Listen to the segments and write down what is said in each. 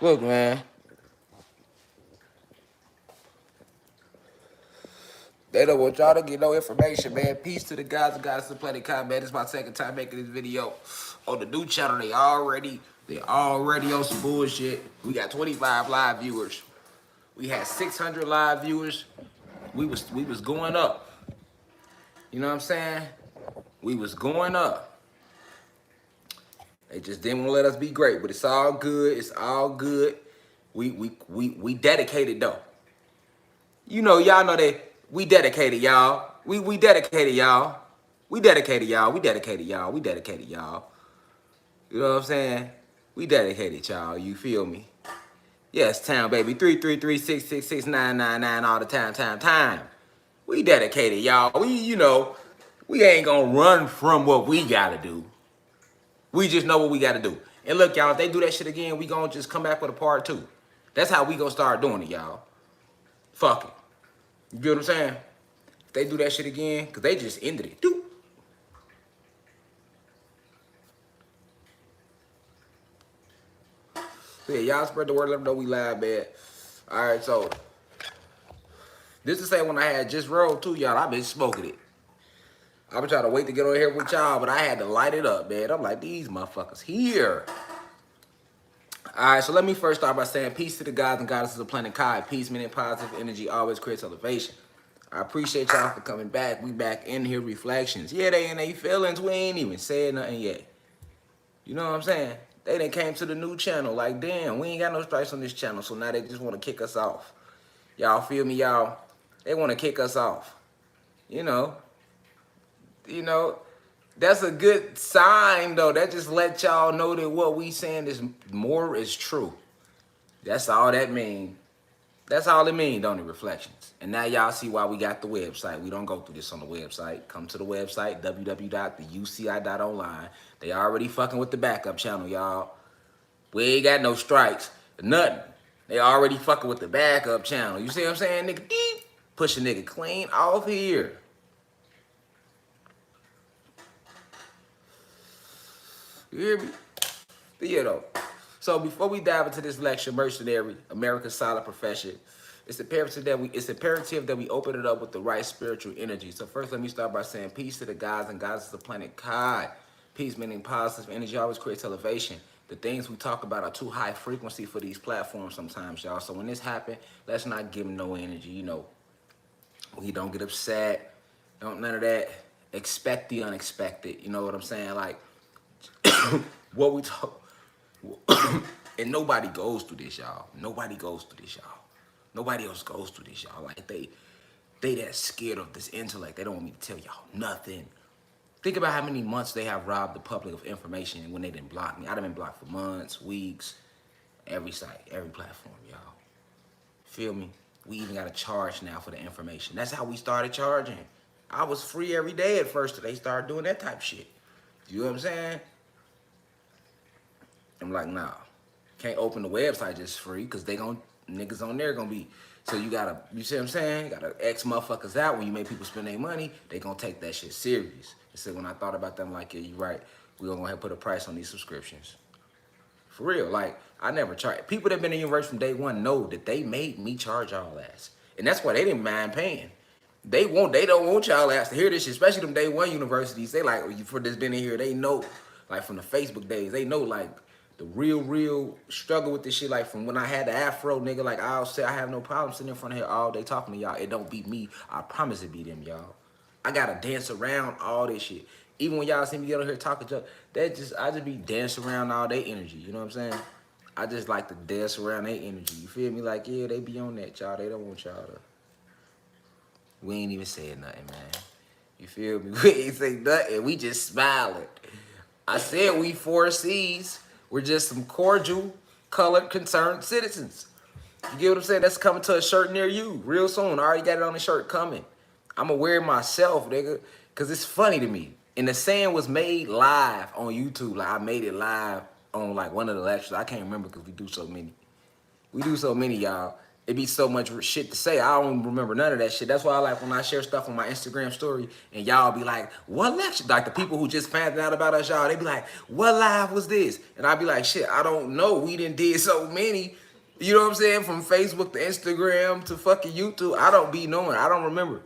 Look, man. They don't want y'all to get no information, man. Peace to the guys and guys to Planet Con, man. This is my second time making this video on the new channel. They already on some bullshit. We got 25 live viewers. We had 600 live viewers. We was going up. You know what I'm saying? We was going up. They just didn't want to let us be great, but it's all good. It's all good. We dedicated though. You know, y'all know that we dedicated, y'all. We dedicated, y'all. We dedicated, y'all. We dedicated, y'all. We dedicated, y'all. You know what I'm saying? We dedicated, y'all. You feel me? Yes, town baby. 333-666-999 all the time. We dedicated, y'all. We ain't gonna run from what we gotta do. We just know what we gotta do. And look, y'all, if they do that shit again, we gonna just come back with a part 2. That's how we gonna start doing it, y'all. Fuck it. You get what I'm saying? If they do that shit again, because they just ended it. Doop. So yeah, y'all spread the word, let them know we live, man. All right, so this to say when I had just rolled too, y'all, I been smoking it. I been trying to wait to get on here with y'all, but I had to light it up, man. I'm like, these motherfuckers here. All right, so let me first start by saying peace to the gods and goddesses of Planet Kai. Peace, meaning positive energy, always creates elevation. I appreciate y'all for coming back. We back in here, reflections. Yeah, they in their feelings. We ain't even said nothing yet. You know what I'm saying? They done came to the new channel. Like, damn, we ain't got no stripes on this channel, so now they just want to kick us off. Y'all feel me, y'all? They want to kick us off. You know, that's a good sign, though. That just let y'all know that what we saying is true. That's all that mean. That's all it mean, don't it, Reflections? And now y'all see why we got the website. We don't go through this on the website. Come to the website, www.theuci.online. They already fucking with the backup channel, y'all. We ain't got no strikes, nothing. They already fucking with the backup channel. You see what I'm saying, nigga? Push a nigga clean off here. You hear me? But yeah, though. So before we dive into this lecture, Mercenary, America's Solid Profession, it's imperative that we open it up with the right spiritual energy. So first, let me start by saying peace to the gods and goddesses of Planet Kai. Peace meaning positive energy always creates elevation. The things we talk about are too high frequency for these platforms sometimes, y'all. So when this happens, let's not give them no energy. You know, we don't get upset. Don't none of that. Expect the unexpected. You know what I'm saying? Like what we talk. And nobody goes through this, y'all. Nobody goes through this, y'all. Nobody else goes through this, y'all. Like they that scared of this intellect. They don't want me to tell y'all nothing. Think about how many months they have robbed the public of information when they didn't block me. I've been blocked for months, weeks, every site, every platform, y'all. Feel me? We even got to charge now for the information. That's how we started charging. I was free every day at first till they started doing that type of shit. You know what I'm saying? I'm like, nah. Can't open the website just free because niggas on there gonna be. So you gotta, you see what I'm saying? You gotta X motherfuckers out when you make people spend their money. They gonna take that shit serious. So when I thought about that, I'm like, yeah, you right. We gonna go ahead and put a price on these subscriptions. For real, like I never charge. People that been in universe from day one know that they made me charge y'all ass, and that's why they didn't mind paying. They don't want y'all ass to hear this shit, especially them day one universities. They like for this been in here, they know, like from the Facebook days, they know like the real struggle with this shit. Like from when I had the afro, nigga, like I'll say I have no problem sitting in front of here all day talking to y'all. It don't beat me. I promise it beat them, y'all. I gotta dance around all this shit. Even when y'all see me get on here talking to I just be dancing around all their energy. You know what I'm saying? I just like to dance around their energy. You feel me? Like, yeah, they be on that, y'all. They don't want y'all to. We ain't even saying nothing, man. You feel me? We ain't say nothing. We just smiling. I said we 4Cs. We're just some cordial, colored, concerned citizens. You get what I'm saying? That's coming to a shirt near you real soon. I already got it on the shirt coming. I'm going to wear it myself, nigga, because it's funny to me. And the saying was made live on YouTube. Like, I made it live on, like, one of the lectures. I can't remember because we do so many. We do so many, y'all. It be so much shit to say. I don't remember none of that shit. That's why I like when I share stuff on my Instagram story and y'all be like, what lecture? Like the people who just found out about us, y'all, they be like, what live was this? And I be like, shit, I don't know. We done did so many. You know what I'm saying? From Facebook to Instagram to fucking YouTube. I don't be knowing. I don't remember.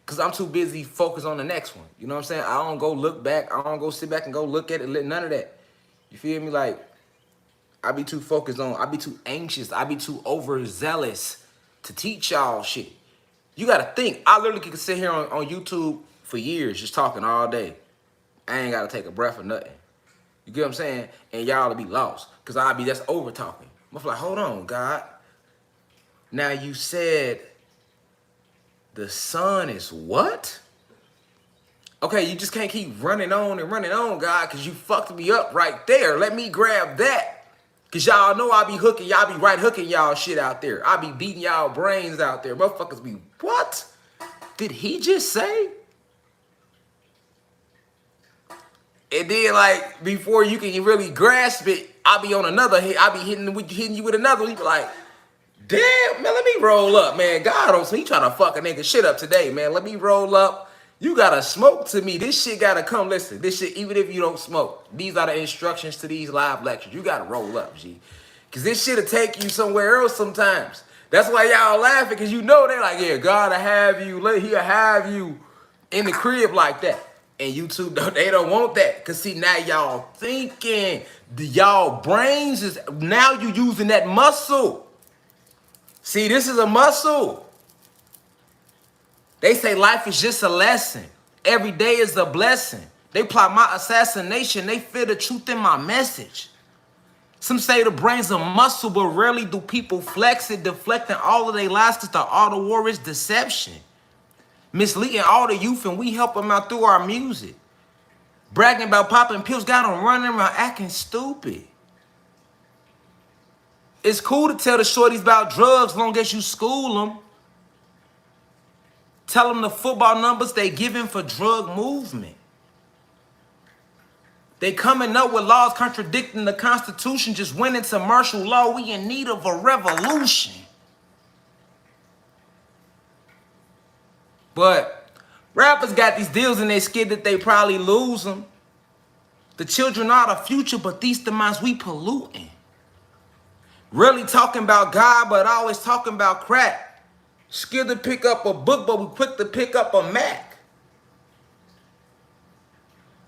Because I'm too busy focused on the next one. You know what I'm saying? I don't go look back. I don't go sit back and go look at it. None of that. You feel me? Like, I be too focused on, I be too anxious, I be too overzealous to teach y'all shit. You gotta think, I literally could sit here on YouTube for years just talking all day. I ain't gotta take a breath or nothing. You get what I'm saying? And y'all will be lost. Cause I'll be just over talking. I'm like, hold on, God. Now you said the sun is what? Okay, you just can't keep running on and running on, God, cause you fucked me up right there. Let me grab that. Cause y'all know I be hooking, y'all be right hooking y'all shit out there. I be beating y'all brains out there. Motherfuckers be, what? Did he just say? And then like, before you can really grasp it, I be on another hit. I be hitting you with another one. You be like, damn, man, let me roll up, man. God, he trying to fuck a nigga shit up today, man. Let me roll up. You gotta smoke to me. This shit gotta come. Listen, this shit, even if you don't smoke, these are the instructions to these live lectures. You gotta roll up, G. Cause this shit'll take you somewhere else sometimes. That's why y'all laughing, cause you know they like, yeah, God'll have you, he'll have you in the crib like that. And YouTube, they don't want that. Cause see, now y'all thinking, y'all brains is, now you using that muscle. See, this is a muscle. They say life is just a lesson. Every day is a blessing. They plot my assassination. They feel the truth in my message. Some say the brain's a muscle, but rarely do people flex it, deflecting all of their lies because the art of war is deception. Misleading all the youth, and we help them out through our music. Bragging about popping pills, got them running around acting stupid. It's cool to tell the shorties about drugs long as you school them. Tell them the football numbers they giving for drug movement. They coming up with laws contradicting the Constitution, just went into martial law. We in need of a revolution. But rappers got these deals and they scared that they probably lose them. The children are the future, but these the minds we polluting. Really talking about God, but always talking about crack. Scared to pick up a book, but we quick to pick up a Mac.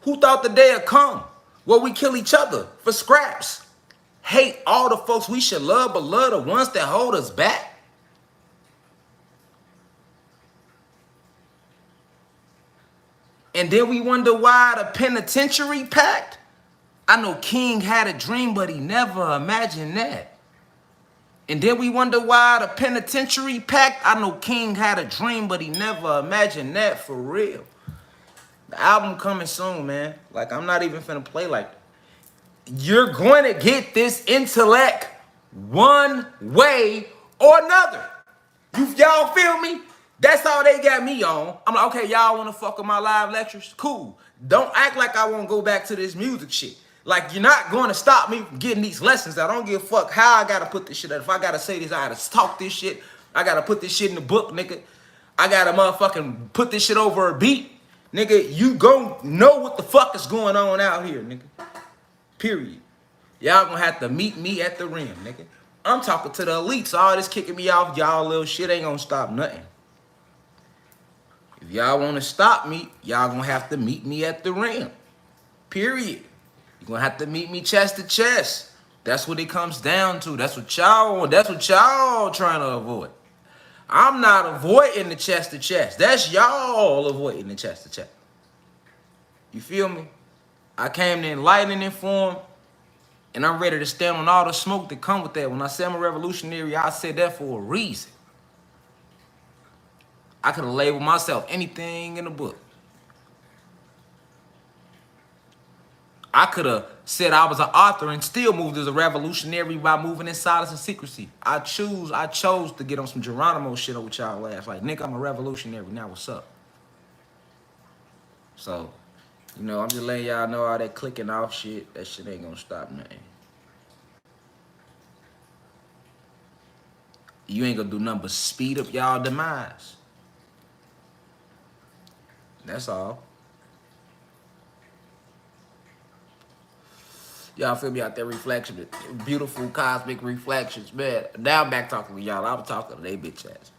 Who thought the day would come where we kill each other for scraps? Hate all the folks we should love, but love the ones that hold us back. And then we wonder why the penitentiary packed. I know King had a dream, but he never imagined that. And then we wonder why the penitentiary packed. I know King had a dream, but he never imagined that, for real. The album coming soon, man. Like, I'm not even finna play like that. You're going to get this intellect one way or another. Y'all feel me? That's all they got me on. I'm like, okay, y'all want to fuck with my live lectures? Cool. Don't act like I won't go back to this music shit. Like, you're not going to stop me from getting these lessons. I don't give a fuck how I got to put this shit up. If I got to say this, I got to talk this shit. I got to put this shit in the book, nigga. I got to motherfucking put this shit over a beat. Nigga, you gon' know what the fuck is going on out here, nigga. Period. Y'all gonna have to meet me at the rim, nigga. I'm talking to the elites. All this kicking me off, y'all little shit ain't gonna stop nothing. If y'all want to stop me, y'all gonna have to meet me at the rim. Period. You're gonna have to meet me chest to chest. That's what it comes down to. That's what y'all trying to avoid. I'm not avoiding the chest to chest. That's y'all avoiding the chest to chest. You feel me? I came to enlighten and inform, and I'm ready to stand on all the smoke that come with that. When I say I'm a revolutionary, I said that for a reason. I could have labeled myself anything in the book. I could have said I was an author and still moved as a revolutionary by moving in silence and secrecy. I chose to get on some Geronimo shit with y'all last. Like, nigga, I'm a revolutionary. Now what's up? So, you know, I'm just letting y'all know all that clicking off shit. That shit ain't gonna stop nothing. You ain't gonna do nothing but speed up y'all demise. That's all. Y'all feel me out there reflection, beautiful cosmic reflections, man. Now I'm back talking to y'all. I was talking to they bitch ass.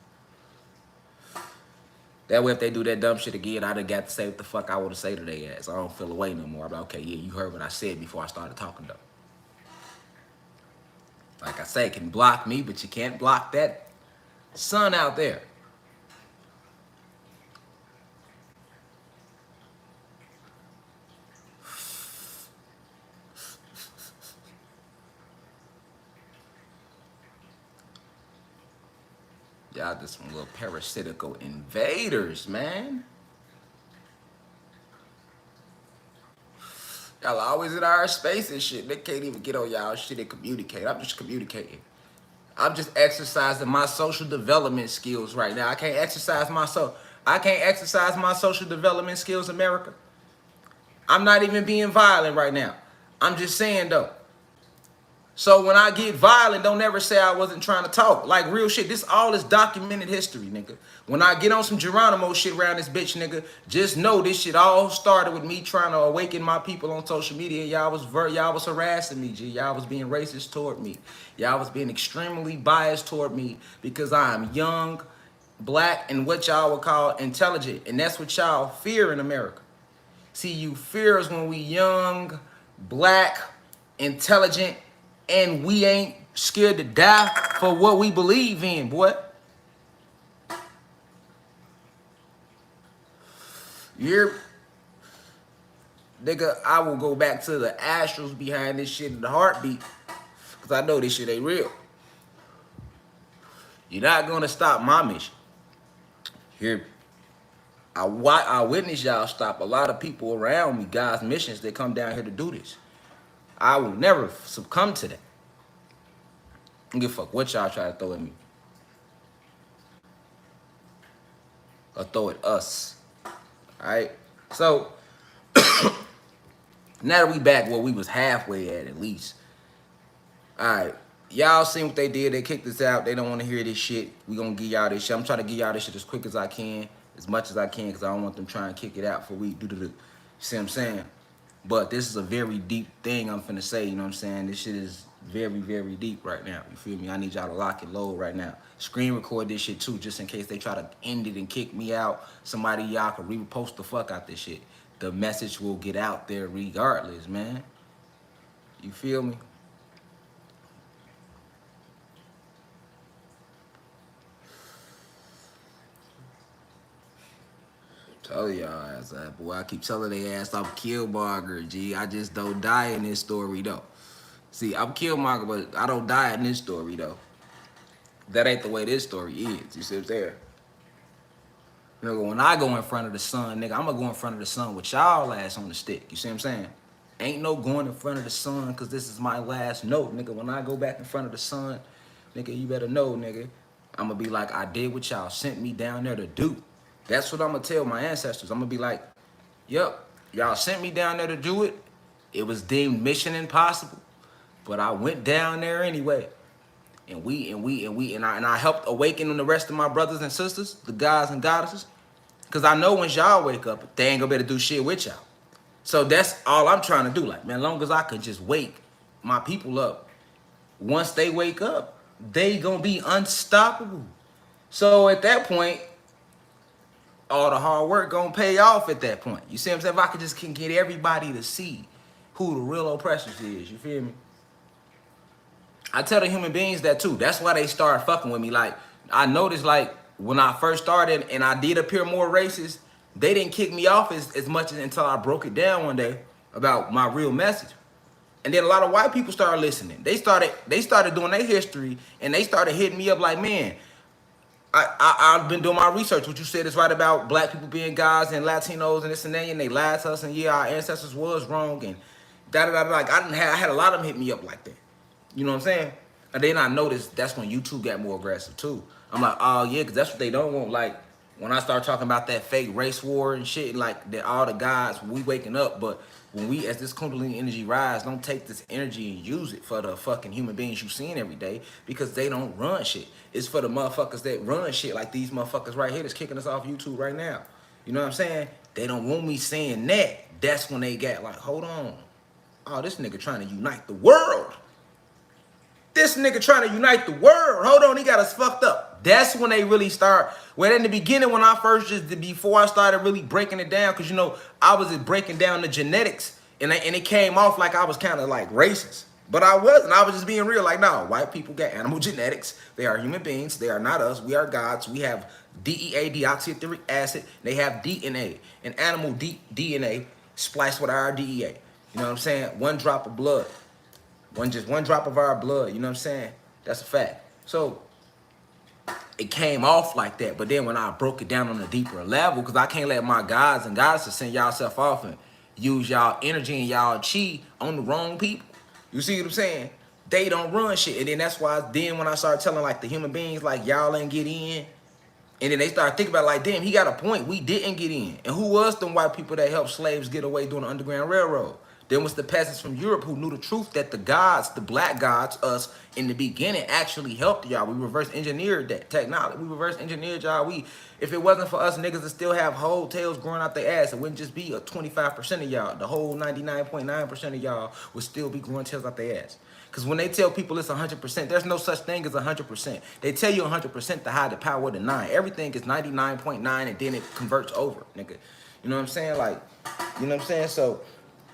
That way if they do that dumb shit again, I done got to say what the fuck I want to say to their ass. I don't feel away no more. I'm like, okay, yeah, you heard what I said before I started talking though. Like I say, it can block me, but you can't block that sun out there. Y'all just some little parasitical invaders, man. Y'all always in our space and shit. They can't even get on y'all shit and communicate. I'm just communicating. I'm just exercising my social development skills right now. I can't exercise my social development skills, America. I'm not even being violent right now. I'm just saying though. So when I get violent, don't ever say I wasn't trying to talk. Like real shit. This all is documented history, nigga. When I get on some Geronimo shit around this bitch, nigga, just know this shit all started with me trying to awaken my people on social media. Y'all was harassing me, G. Y'all was being racist toward me. Y'all was being extremely biased toward me because I am young, black, and what y'all would call intelligent. And that's what y'all fear in America. See, you fear us when we young, black, intelligent, and we ain't scared to die for what we believe in, boy. You're, nigga, I will go back to the astrals behind this shit in the heartbeat, because I know this shit ain't real. You're not gonna stop my mission. Here, I witness y'all stop a lot of people around me, God's missions that come down here to do this. I will never succumb to that. I don't give a fuck what y'all try to throw at me. Or throw at us. Alright? So, now that we back where we was halfway at least. Alright. Y'all seen what they did. They kicked us out. They don't want to hear this shit. We gonna give y'all this shit. I'm trying to give y'all this shit as quick as I can. As much as I can. Because I don't want them trying to kick it out for we do. You see what I'm saying? But this is a very deep thing I'm finna say, you know what I'm saying? This shit is very, very deep right now. You feel me? I need y'all to lock and load right now. Screen record this shit too, just in case they try to end it and kick me out. Somebody y'all can repost the fuck out this shit. The message will get out there regardless, man. You feel me? Tell y'all ass that, boy. I keep telling they ass I'm Killmonger, G. I just don't die in this story though. See, I'm Killmonger, but I don't die in this story though. That ain't the way this story is. You see what I'm saying? Nigga, when I go in front of the sun, nigga, I'm gonna go in front of the sun with y'all ass on the stick. You see what I'm saying? Ain't no going in front of the sun because this is my last note, nigga. When I go back in front of the sun, nigga, you better know, nigga. I'm gonna be like, I did what y'all sent me down there to do. That's what I'm gonna tell my ancestors. I'm gonna be like, yep, y'all sent me down there to do it. It was deemed mission impossible, but I went down there anyway. And I helped awaken the rest of my brothers and sisters, the gods and goddesses. Cause I know once y'all wake up, they ain't gonna be able to do shit with y'all. So that's all I'm trying to do. Like, man, as long as I could just wake my people up. Once they wake up, they gonna be unstoppable. So at that point, all the hard work gonna pay off at that point. You see what I'm saying? If I could just get everybody to see who the real oppressors is, you feel me? I tell the human beings that too. That's why they started fucking with me. Like, I noticed like when I first started and I did appear more racist, they didn't kick me off as much until I broke it down one day about my real message. And then a lot of white people started listening. They started doing their history and they started hitting me up like, man, I've been doing my research. What you said is right about black people being gods and Latinos and this and that, and they lied to us, and yeah, our ancestors was wrong, and da-da-da. Like, I had a lot of them hit me up like that. You know what I'm saying? And then I noticed that's when YouTube got more aggressive too. I'm like, oh yeah, because that's what they don't want. Like, when I start talking about that fake race war and shit, like that all the gods, we waking up, but when we, as this Kundalini energy rise, don't take this energy and use it for the fucking human beings you seeing every day, because they don't run shit. It's for the motherfuckers that run shit, like these motherfuckers right here that's kicking us off YouTube right now. You know what I'm saying? They don't want me saying that. That's when they got like, hold on. Oh, this nigga trying to unite the world. This nigga trying to unite the world. Hold on, he got us fucked up. That's when they really start. Well, in the beginning, when I first before I started really breaking it down, because, you know, I was breaking down the genetics, and it came off like I was kind of like racist. But I wasn't. I was just being real. Like, no, white people got animal genetics. They are human beings. They are not us. We are gods. We have DEA, deoxyribonucleic acid. They have DNA. And animal DNA spliced with our DEA. You know what I'm saying? One drop of blood. Just one drop of our blood. You know what I'm saying? That's a fact. So it came off like that. But then when I broke it down on a deeper level, because I can't let my gods and goddesses send y'all self off and use y'all energy and y'all chi on the wrong people. You see what I'm saying? They don't run shit. And then that's why then when I started telling like the human beings, like, y'all ain't get in. And then they started thinking about like, damn, he got a point. We didn't get in. And who was them white people that helped slaves get away during the Underground Railroad? Then was the peasants from Europe who knew the truth that the gods, the black gods, us, in the beginning actually helped y'all. We reverse engineered that technology. We reverse engineered y'all. If it wasn't for us niggas to still have whole tails growing out their ass, it wouldn't just be a 25% of y'all. The whole 99.9% of y'all would still be growing tails out their ass. Because when they tell people it's 100%, there's no such thing as 100%. They tell you 100% to hide the power of the 9. Everything is 99.9 and then it converts over, nigga. You know what I'm saying? Like, you know what I'm saying? So,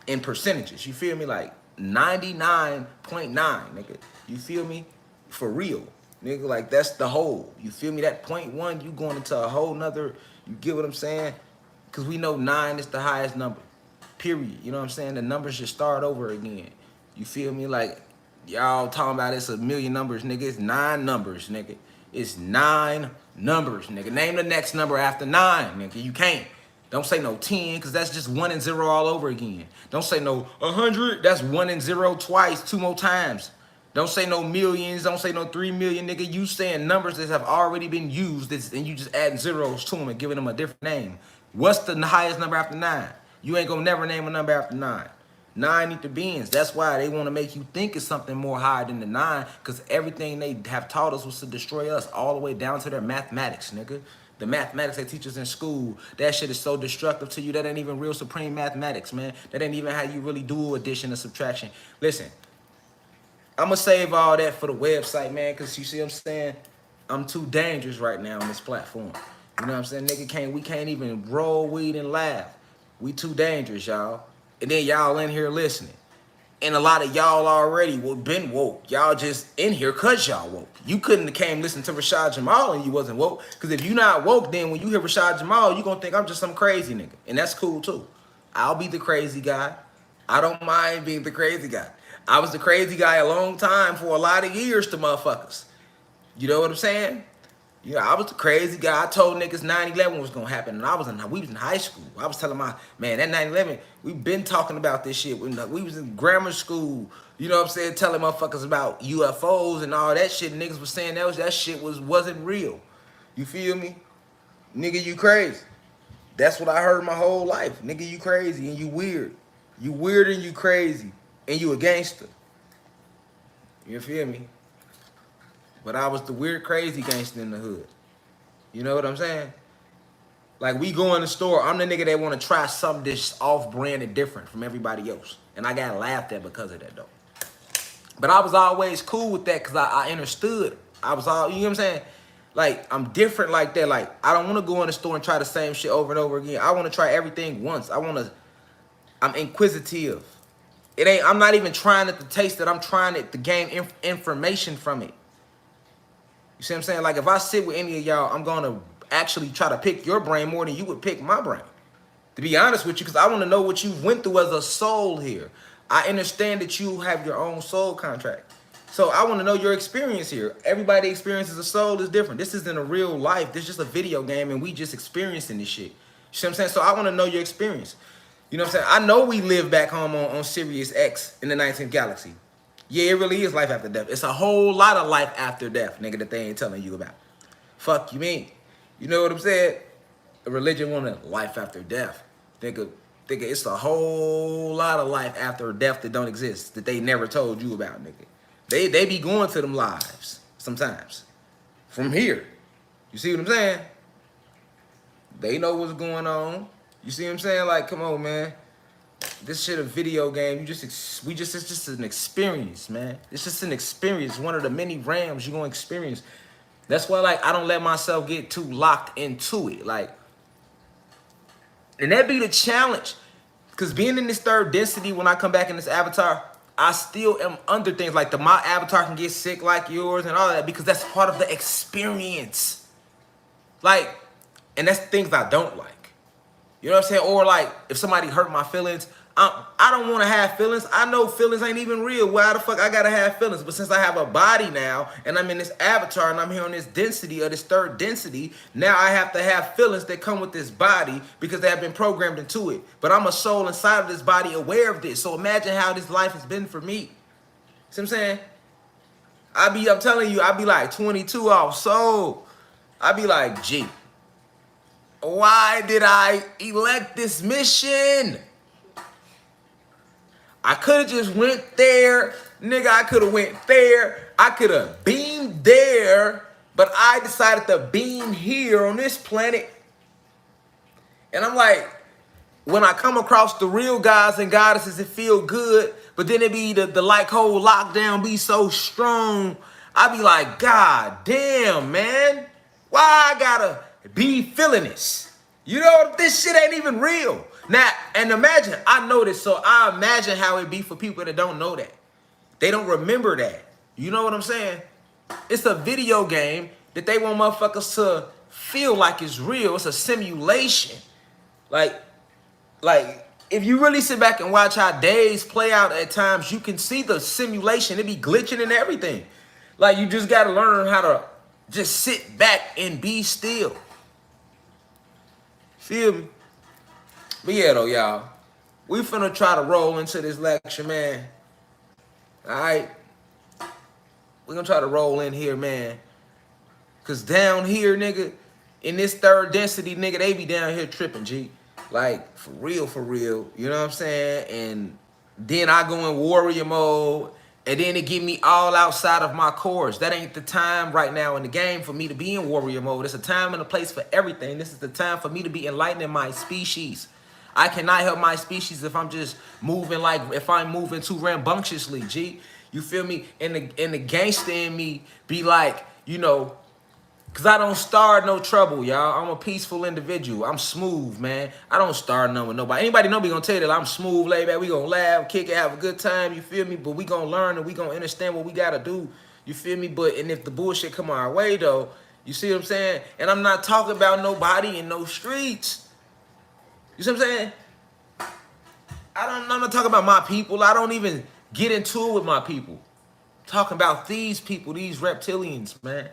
in percentages, you feel me? Like 99.9, nigga. You feel me? For real, nigga. Like that's the whole. You feel me? That 0.1, you going into a whole nother. You get what I'm saying? Because we know 9 is the highest number. Period. You know what I'm saying? The numbers just start over again. You feel me? Like y'all talking about it's a million numbers, nigga. It's 9 numbers, nigga. It's 9 numbers, nigga. Name the next number after 9, nigga. You can't. Don't say no 10, because that's just 1 and 0 all over again. Don't say no 100. That's 1 and 0 twice, 2 more times. Don't say no millions. Don't say no 3 million, nigga. You saying numbers that have already been used, and you just adding zeros to them and giving them a different name. What's the highest number after 9? You ain't gonna never name a number after 9. 9 need the beings. That's why they want to make you think it's something more higher than the 9, because everything they have taught us was to destroy us, all the way down to their mathematics, nigga. The mathematics they teach us in school, that shit is so destructive to you. That ain't even real supreme mathematics, man. That ain't even how you really do addition and subtraction. Listen, I'm going to save all that for the website, man, because you see what I'm saying? I'm too dangerous right now on this platform. You know what I'm saying? Nigga, we can't even roll weed and laugh. We too dangerous, y'all. And then y'all in here listening. And a lot of y'all already been woke. Y'all just in here because y'all woke. You couldn't have came listen to Rashad Jamal and you wasn't woke. Because if you not woke, then when you hear Rashad Jamal, you going to think I'm just some crazy nigga. And that's cool too. I'll be the crazy guy. I don't mind being the crazy guy. I was the crazy guy a long time for a lot of years to motherfuckers. You know what I'm saying? Yeah, I was the crazy guy. I told niggas 9/11 was gonna happen, and we was in high school. I was telling my man that 9/11, we've been talking about this shit. We was in grammar school. You know what I'm saying? Telling motherfuckers about UFOs and all that shit. Niggas was saying that shit wasn't real. You feel me? Nigga, you crazy. That's what I heard my whole life. Nigga, you crazy and you weird. You weird and you crazy and you a gangster. You feel me? But I was the weird, crazy gangster in the hood. You know what I'm saying? Like, we go in the store, I'm the nigga that want to try something that's off-brand and different from everybody else. And I got laughed at because of that, though. But I was always cool with that because I understood. I was all, you know what I'm saying? Like, I'm different like that. Like, I don't want to go in the store and try the same shit over and over again. I want to try everything once. I'm inquisitive. I'm not even trying it to taste it. I'm trying it to gain information from it. You see what I'm saying? Like, if I sit with any of y'all, I'm going to actually try to pick your brain more than you would pick my brain. To be honest with you, because I want to know what you went through as a soul here. I understand that you have your own soul contract. So I want to know your experience here. Everybody experiences a soul is different. This isn't a real life. This is just a video game, and we just experiencing this shit. You see what I'm saying? So I want to know your experience. You know what I'm saying? I know we live back home on Sirius X in the 19th galaxy. Yeah, it really is life after death. It's a whole lot of life after death, nigga, that they ain't telling you about. Fuck you mean? You know what I'm saying? A religion want a life after death. Nigga, Nigga, it's a whole lot of life after death that don't exist that they never told you about, nigga. They be going to them lives sometimes. From here. You see what I'm saying? They know what's going on. You see what I'm saying? Like, come on, man. This shit a video game. It's just an experience, man. It's just an experience. One of the many rams you're gonna experience. That's why, like, I don't let myself get too locked into it. Like, and that be the challenge. Because being in this third density, when I come back in this avatar, I still am under things. Like, my avatar can get sick like yours and all that, because that's part of the experience. Like, and that's things I don't like. You know what I'm saying? Or like, if somebody hurt my feelings, I don't want to have feelings. I know feelings ain't even real. Why the fuck I gotta have feelings? But since I have a body now, and I'm in this avatar, and I'm here on this density, or this third density, now I have to have feelings that come with this body because they have been programmed into it. But I'm a soul inside of this body aware of this. So imagine how this life has been for me. See what I'm saying? I'm telling you, I be like 22 off soul. I be like, gee, why did I elect this mission? I could have just went there. Nigga, I could have went there. I could have beamed there. But I decided to beam here on this planet. And I'm like, when I come across the real gods and goddesses, it feel good. But then it be the like whole lockdown be so strong. I be like, God damn, man. Why I gotta be feeling this? You know, this shit ain't even real. Now, and imagine, I know this, so I imagine how it be for people that don't know that. They don't remember that. You know what I'm saying? It's a video game that they want motherfuckers to feel like it's real. It's a simulation. Like, if you really sit back and watch how days play out at times, you can see the simulation. It be glitching and everything. Like, you just gotta learn how to just sit back and be still. Feel me? But yeah, though, y'all, we finna try to roll into this lecture, man. All right? We're gonna try to roll in here, man. Because down here, nigga, in this third density, nigga, they be down here tripping, G. Like, for real, you know what I'm saying? And then I go in warrior mode, and then it get me all outside of my course. That ain't the time right now in the game for me to be in warrior mode. It's a time and a place for everything. This is the time for me to be enlightening my species. I cannot help my species if I'm just moving if I'm moving too rambunctiously, G. You feel me? And the gangster in me be like, you know, because I don't start no trouble, y'all. I'm a peaceful individual. I'm smooth, man. I don't start none with nobody. Anybody know me gonna tell you that I'm smooth, laid back. We gonna laugh, kick it, have a good time, you feel me? But we gonna learn and we gonna understand what we gotta do, you feel me? And if the bullshit come our way, though, you see what I'm saying? And I'm not talking about nobody in no streets. You see what I'm saying? I'm not talking about my people. I don't even get into it with my people. I'm talking about these people, these reptilians, man.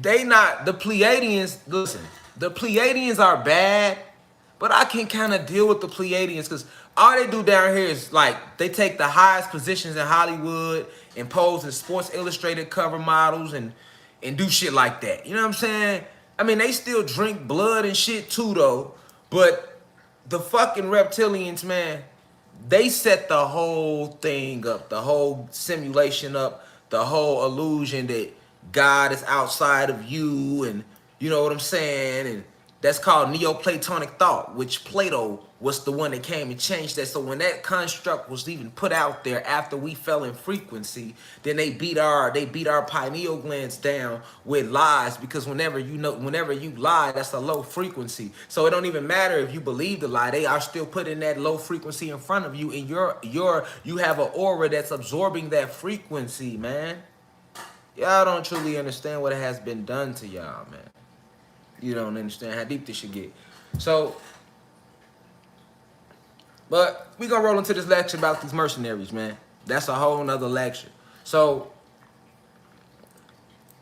They not, the Pleiadians, listen, the Pleiadians are bad, but I can kind of deal with the Pleiadians because all they do down here is like, they take the highest positions in Hollywood and pose as Sports Illustrated cover models and do shit like that. You know what I'm saying? I mean, they still drink blood and shit too, though. But the fucking reptilians, man, they set the whole thing up, the whole simulation up, the whole illusion that God is outside of you, and you know what I'm saying? And that's called Neoplatonic thought, which Plato was the one that came and changed that. So when that construct was even put out there after we fell in frequency, then they beat our pineal glands down with lies, because whenever you lie, that's a low frequency. So it don't even matter if you believe the lie, they are still putting that low frequency in front of you, and you have an aura that's absorbing that frequency, man. Y'all don't truly understand what has been done to y'all, man. You don't understand how deep this should get. So, but we gonna roll into this lecture about these mercenaries, man. That's a whole nother lecture. So,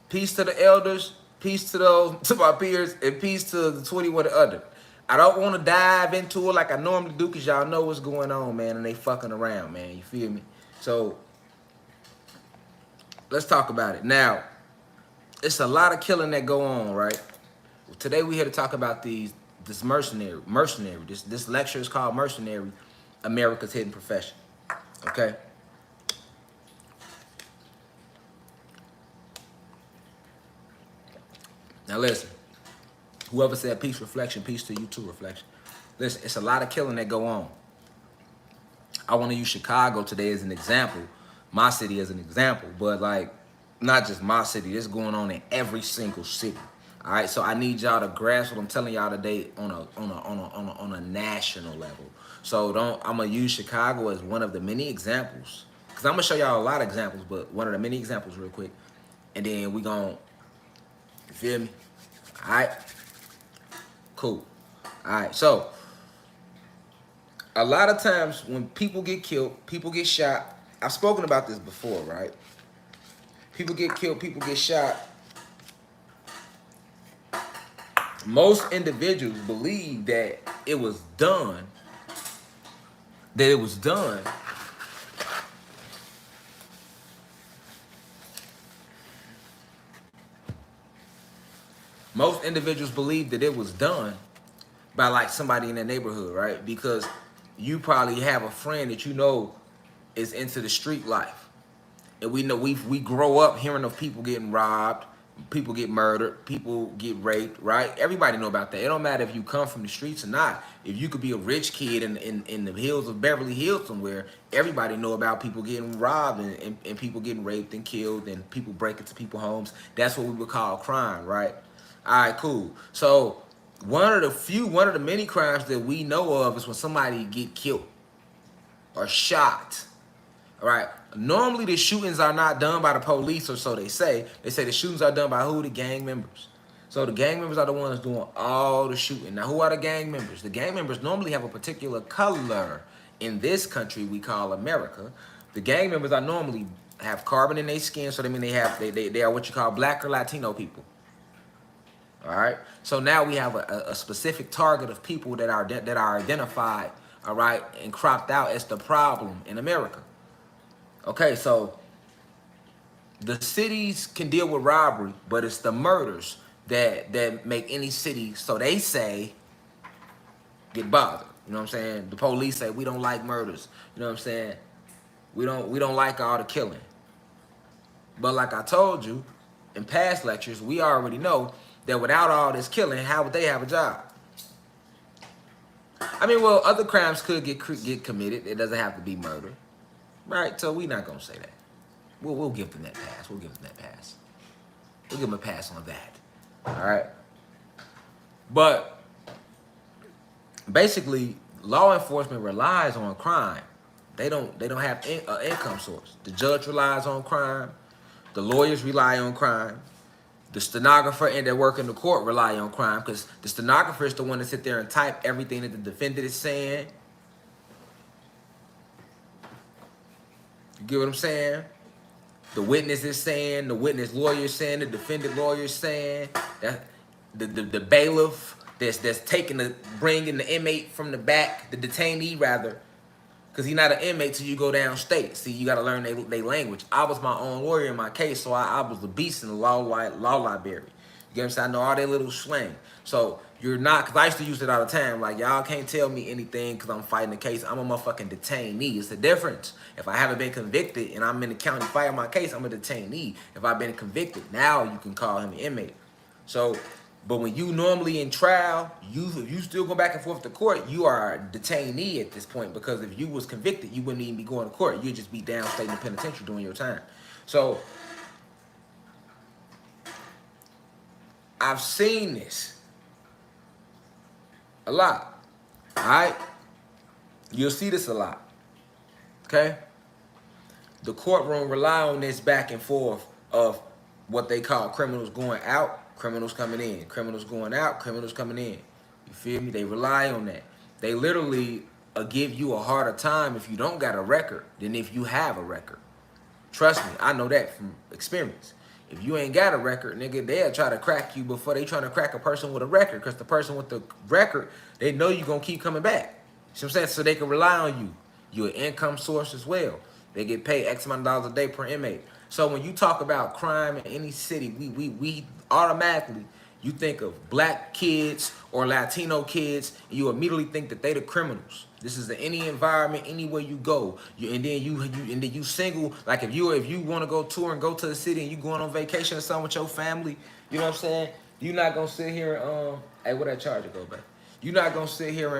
peace to the elders, peace to my peers, and peace to the 21 and under. I don't want to dive into it like I normally do, because y'all know what's going on, man, and they fucking around, man. You feel me? So, let's talk about it. Now, it's a lot of killing that go on, right? Today we here to talk about this mercenary. This lecture is called Mercenary, America's Hidden Profession. Okay. Now listen, whoever said peace reflection, peace to you too, reflection. Listen, it's a lot of killing that go on. I want to use Chicago today as an example, my city as an example, but like not just my city, this is going on in every single city. All right, so I need y'all to grasp what I'm telling y'all today on a national level. So I'm gonna use Chicago as one of the many examples, because I'm gonna show y'all a lot of examples, but one of the many examples real quick, and then we gonna, you feel me? All right, cool. All right, so a lot of times when people get killed, people get shot. I've spoken about this before, right? People get killed, people get shot. Most individuals believe that it was done, Most individuals believe that it was done by like somebody in the neighborhood, right? Because you probably have a friend that you know is into the street life. And we know we grow up hearing of people getting robbed, people get murdered, people get raped, right? Everybody know about that. It don't matter if you come from the streets or not. If you could be a rich kid in the hills of Beverly Hills somewhere, everybody know about people getting robbed and people getting raped and killed and people break into people's homes. That's what we would call crime, right? All right, cool. So one of the many crimes that we know of is when somebody get killed or shot. All right. Normally the shootings are not done by the police, or so they say. They say the shootings are done by who? The gang members. So the gang members are the ones doing all the shooting. Now, who are the gang members? The gang members normally have a particular color. In this country we call America. The gang members are normally have carbon in their skin, so they are what you call black or Latino people. All right. So now we have a specific target of people that are identified, all right, and cropped out as the problem in America. Okay, so the cities can deal with robbery, but it's the murders that make any city, so they say, get bothered. You know what I'm saying? The police say we don't like murders. You know what I'm saying? We don't like all the killing. But like I told you in past lectures, we already know that without all this killing, how would they have a job? I mean, well, other crimes could get committed. It doesn't have to be murder. Right, so we're not gonna say that. We'll give them that pass. We'll give them that pass. We'll give them a pass on that. All right. But basically, law enforcement relies on crime. They don't have an income source. The judge relies on crime. The lawyers rely on crime. The stenographer and that work in the court rely on crime, because the stenographer is the one that sit there and type everything that the defendant is saying. You get what I'm saying? The witness is saying, the witness lawyer is saying, the defendant lawyer is saying, that the bailiff that's taking bringing the inmate from the back, the detainee rather, because he's not an inmate till you go downstate. See, you got to learn their language. I was my own lawyer in my case, so I was the beast in the law library. You get what I'm saying? I know all their little slang. So you're not, because I used to use it all the time. Like, y'all can't tell me anything because I'm fighting the case. I'm a motherfucking detainee. It's the difference. If I haven't been convicted and I'm in the county fighting my case, I'm a detainee. If I've been convicted, now you can call him an inmate. So, but when you normally in trial, if you still go back and forth to court, you are a detainee at this point, because if you was convicted, you wouldn't even be going to court. You'd just be downstate in the penitentiary doing your time. So I've seen this a lot. All right? You'll see this a lot. Okay? The courtroom rely on this back and forth of what they call criminals going out, criminals coming in, criminals going out, criminals coming in. You feel me? They rely on that. They literally give you a harder time if you don't got a record than if you have a record. Trust me, I know that from experience. If you ain't got a record, nigga, they'll try to crack you before they trying to crack a person with a record, because the person with the record, they know you going to keep coming back. You know what I'm saying? So they can rely on you. You're an income source as well. They get paid X amount of dollars a day per inmate. So when you talk about crime in any city, we automatically, you think of black kids or Latino kids, and you immediately think that they the criminals. This is any environment, anywhere you go. And then you single. Like if you want to go tour and go to the city and you going on vacation or something with your family, you know what I'm saying? You're not gonna sit here and hey, where that charger go back? You're not gonna sit here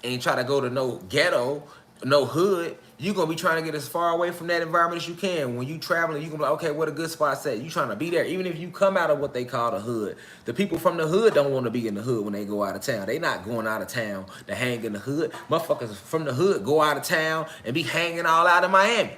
and try to go to no ghetto, no hood. You're gonna be trying to get as far away from that environment as you can. When you traveling, you gonna be like, okay, what a good spot's at. You trying to be there. Even if you come out of what they call the hood. The people from the hood don't want to be in the hood when they go out of town. They not going out of town to hang in the hood. Motherfuckers from the hood go out of town and be hanging all out in Miami.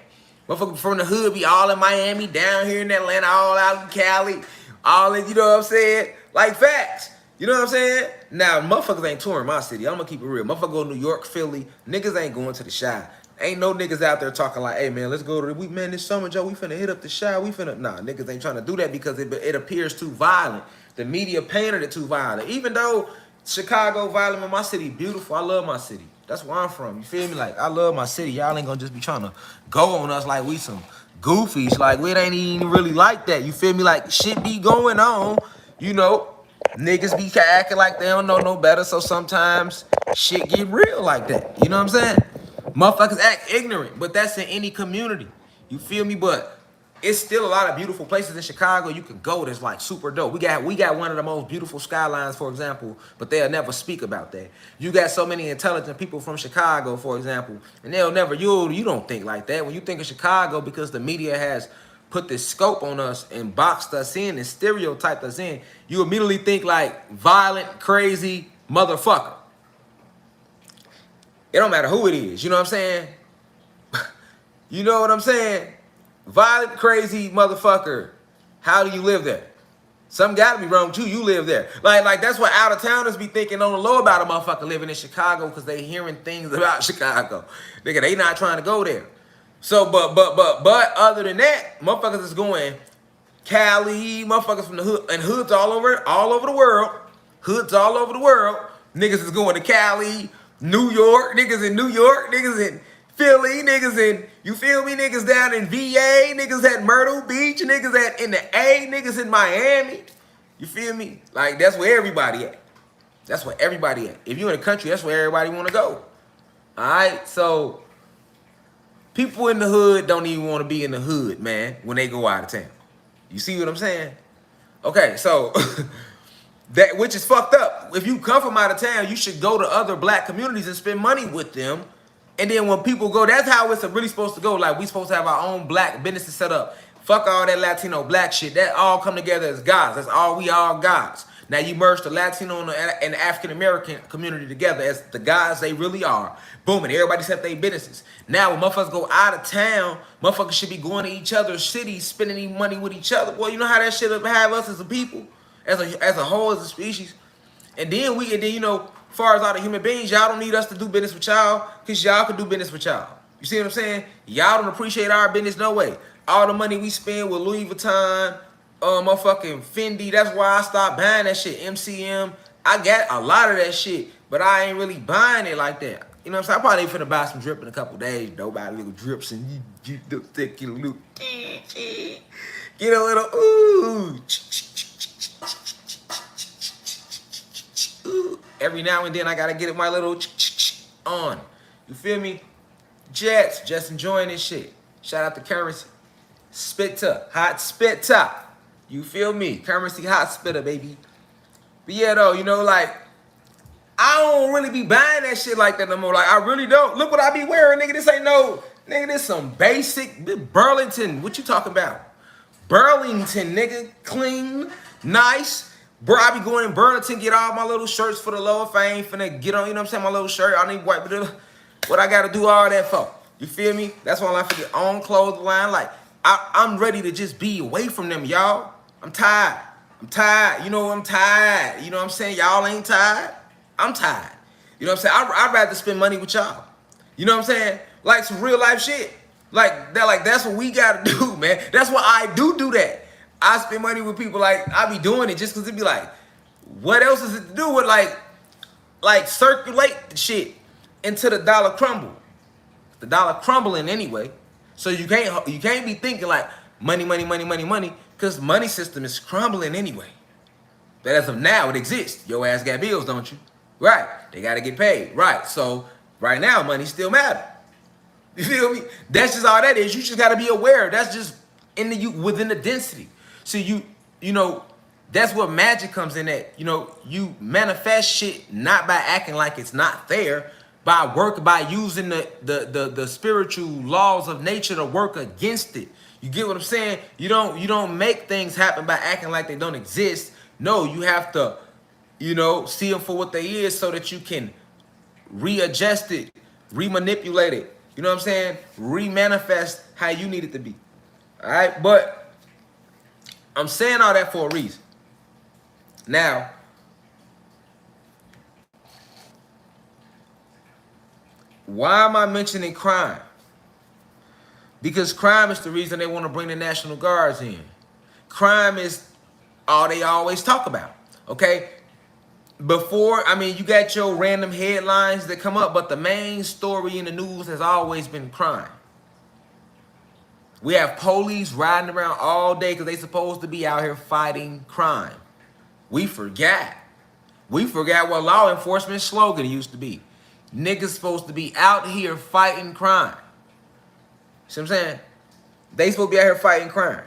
Motherfuckers from the hood be all in Miami, down here in Atlanta, all out in Cali, all in, you know what I'm saying? Like facts. You know what I'm saying? Now, motherfuckers ain't touring my city. I'm gonna keep it real. Motherfuckers go to New York, Philly. Niggas ain't going to the Chi. Ain't no niggas out there talking like, hey man, let's go to the man this summer, Joe. We finna hit up the Chi. Nah, niggas ain't trying to do that because it appears too violent. The media painted it too violent. Even though Chicago violent, but my city beautiful. I love my city. That's where I'm from. You feel me? Like I love my city. Y'all ain't gonna just be trying to go on us like we some goofies. Like it ain't even really like that. You feel me? Like shit be going on. You know, niggas be acting like they don't know no better. So sometimes shit get real like that. You know what I'm saying? Motherfuckers act ignorant, but that's in any community. You feel me? But it's still a lot of beautiful places in Chicago you can go that's like super dope. We got one of the most beautiful skylines, for example, but they'll never speak about that. You got so many intelligent people from Chicago, for example, and they'll never, you don't think like that. When you think of Chicago, because the media has put this scope on us and boxed us in and stereotyped us in, you immediately think like violent, crazy motherfucker. It don't matter who it is, you know what I'm saying? You know what I'm saying? Violent, crazy motherfucker. How do you live there? Something gotta be wrong too. You live there. Like that's what out of towners be thinking on the low about a motherfucker living in Chicago because they hearing things about Chicago. Nigga, they not trying to go there. So, but other than that, motherfuckers is going Cali, motherfuckers from the hood and hoods all over the world. Hoods all over the world. Niggas is going to Cali, New York, niggas in New York, niggas in Philly, niggas in, you feel me, niggas down in VA, niggas at Myrtle Beach, niggas at in the A, niggas in Miami. You feel me? Like that's where everybody at. That's where everybody at. If you're in the country, that's where everybody want to go. All right, so people in the hood don't even want to be in the hood, man, when they go out of town. You see what I'm saying? Okay, so that which is fucked up. If you come from out of town, you should go to other black communities and spend money with them. And then when people go, that's how it's really supposed to go. Like we supposed to have our own black businesses set up. Fuck all that Latino black shit. That all come together as gods. That's all we all gods. Now you merge the Latino and the African American community together as the gods they really are. Boom, and everybody set their businesses. Now when motherfuckers go out of town, motherfuckers should be going to each other's cities, spending money with each other. Well, you know how that shit have us as a people, as a whole, as a species. And then you know, as far as all the human beings, y'all don't need us to do business with y'all, because y'all can do business with y'all. You see what I'm saying? Y'all don't appreciate our business no way. All the money we spend with Louis Vuitton, motherfucking Fendi, that's why I stopped buying that shit. MCM, I got a lot of that shit, but I ain't really buying it like that. You know what I'm saying? I probably ain't finna buy some drip in a couple days, though. Buy little drips and you get a little, get a little, ooh. Every now and then I gotta get my little on. You feel me? Jets, just enjoying this shit. Shout out to Currency. Spitter, hot spitter. You feel me? Currency hot spitter, baby. But yeah, though, you know, like, I don't really be buying that shit like that no more. Like, I really don't. Look what I be wearing, nigga. This ain't no, nigga, this some basic Burlington. What you talking about? Burlington, nigga. Clean, nice. Bro, I be going in Burlington, get all my little shirts for the low if I ain't finna get on, you know what I'm saying, my little shirt. I need white, but what I gotta do all that for? You feel me? That's why I like to get on clothes line. Like, I'm ready to just be away from them, y'all. I'm tired. I'm tired. You know, I'm tired. You know what I'm saying? Y'all ain't tired. I'm tired. You know what I'm saying? I'd rather spend money with y'all. You know what I'm saying? Like some real life shit. That's what we gotta do, man. That's why I do that. I spend money with people, like, I be doing it just because it be like, what else is it to do with, like circulate the shit into the dollar crumble? The dollar crumbling anyway. So you can't be thinking like money, money, money, money, money, because money system is crumbling anyway. But as of now, it exists. Your ass got bills, don't you? Right. They got to get paid. Right. So right now, money still matter. You feel me? That's just all that is. You just got to be aware. That's just within the density. So you know, that's what magic comes in at. You know, you manifest shit not by acting like it's not there, by using the spiritual laws of nature to work against it. You get what I'm saying? You don't make things happen by acting like they don't exist. No, you have to, you know, see them for what they is so that you can readjust it, remanipulate it. You know what I'm saying? Remanifest how you need it to be. All right? But I'm saying all that for a reason. Now, why am I mentioning crime? Because crime is the reason they want to bring the National Guards in. Crime is all they always talk about. Okay? Before, I mean, you got your random headlines that come up, but the main story in the news has always been crime. We have police riding around all day because they supposed to be out here fighting crime. We forgot. We forgot what law enforcement slogan used to be. Niggas supposed to be out here fighting crime. See what I'm saying? They supposed to be out here fighting crime.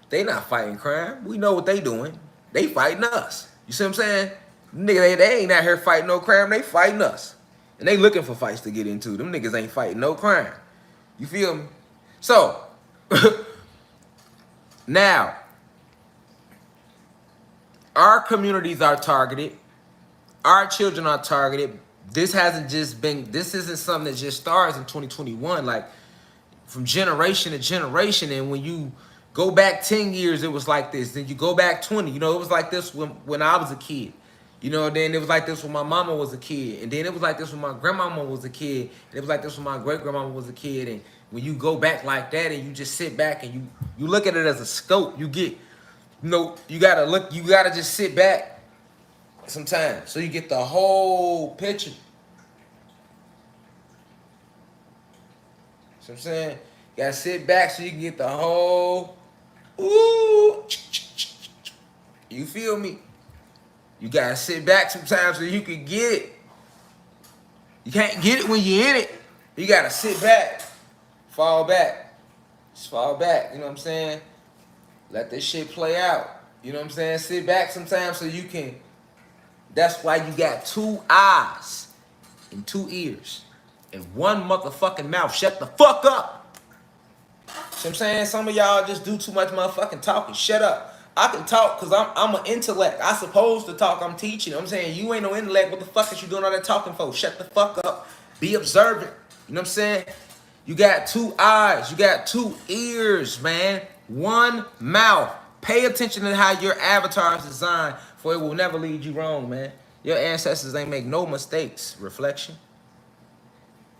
They not fighting crime. We know what they doing. They fighting us. You see what I'm saying? Nigga, they ain't out here fighting no crime. They fighting us. And they looking for fights to get into. Them niggas ain't fighting no crime. You feel me? So, now, our communities are targeted. Our children are targeted. This isn't something that just starts in 2021. Like, from generation to generation. And when you go back 10 years, it was like this. Then you go back 20. You know, it was like this when I was a kid. You know, then it was like this when my mama was a kid. And then it was like this when my grandmama was a kid. And it was like this when my great-grandmama was a kid. And when you go back like that and you just sit back and you look at it as a scope, you get, you know, you gotta just sit back sometimes so you get the whole picture. See what I'm saying? You gotta sit back so you can get the whole, ooh, you feel me? You gotta sit back sometimes so you can get it. You can't get it when you're in it. You gotta sit back, fall back, just fall back. You know what I'm saying? Let this shit play out. You know what I'm saying? Sit back sometimes so you can. That's why you got 2 eyes and 2 ears and 1 motherfucking mouth. Shut the fuck up. See what I'm saying? Some of y'all just do too much motherfucking talking. Shut up. I can talk because I'm an intellect. I supposed to talk. I'm teaching. I'm saying you ain't no intellect. What the fuck is you doing all that talking for? Shut the fuck up. Be observant. You know what I'm saying? You got 2 eyes. You got 2 ears, man. 1 mouth. Pay attention to how your avatar is designed, for it will never lead you wrong, man. Your ancestors ain't make no mistakes. Reflection.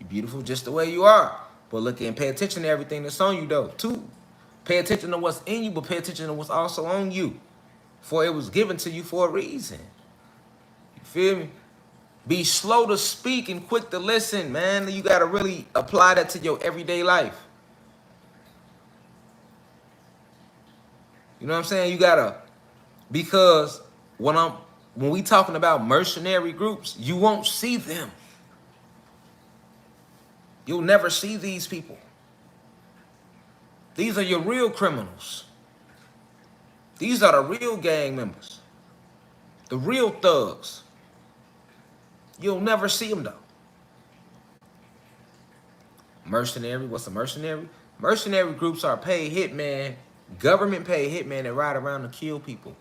You're beautiful just the way you are. But look and pay attention to everything that's on you, though, too. Pay attention to what's in you, but pay attention to what's also on you. For it was given to you for a reason. You feel me? Be slow to speak and quick to listen, man. You got to really apply that to your everyday life. You know what I'm saying? You got to, because when we talking about mercenary groups, you won't see them. You'll never see these people. These are your real criminals. These are the real gang members. The real thugs. You'll never see them, though. Mercenary, what's a mercenary? Mercenary groups are paid hitmen, government paid hitmen that ride around to kill people.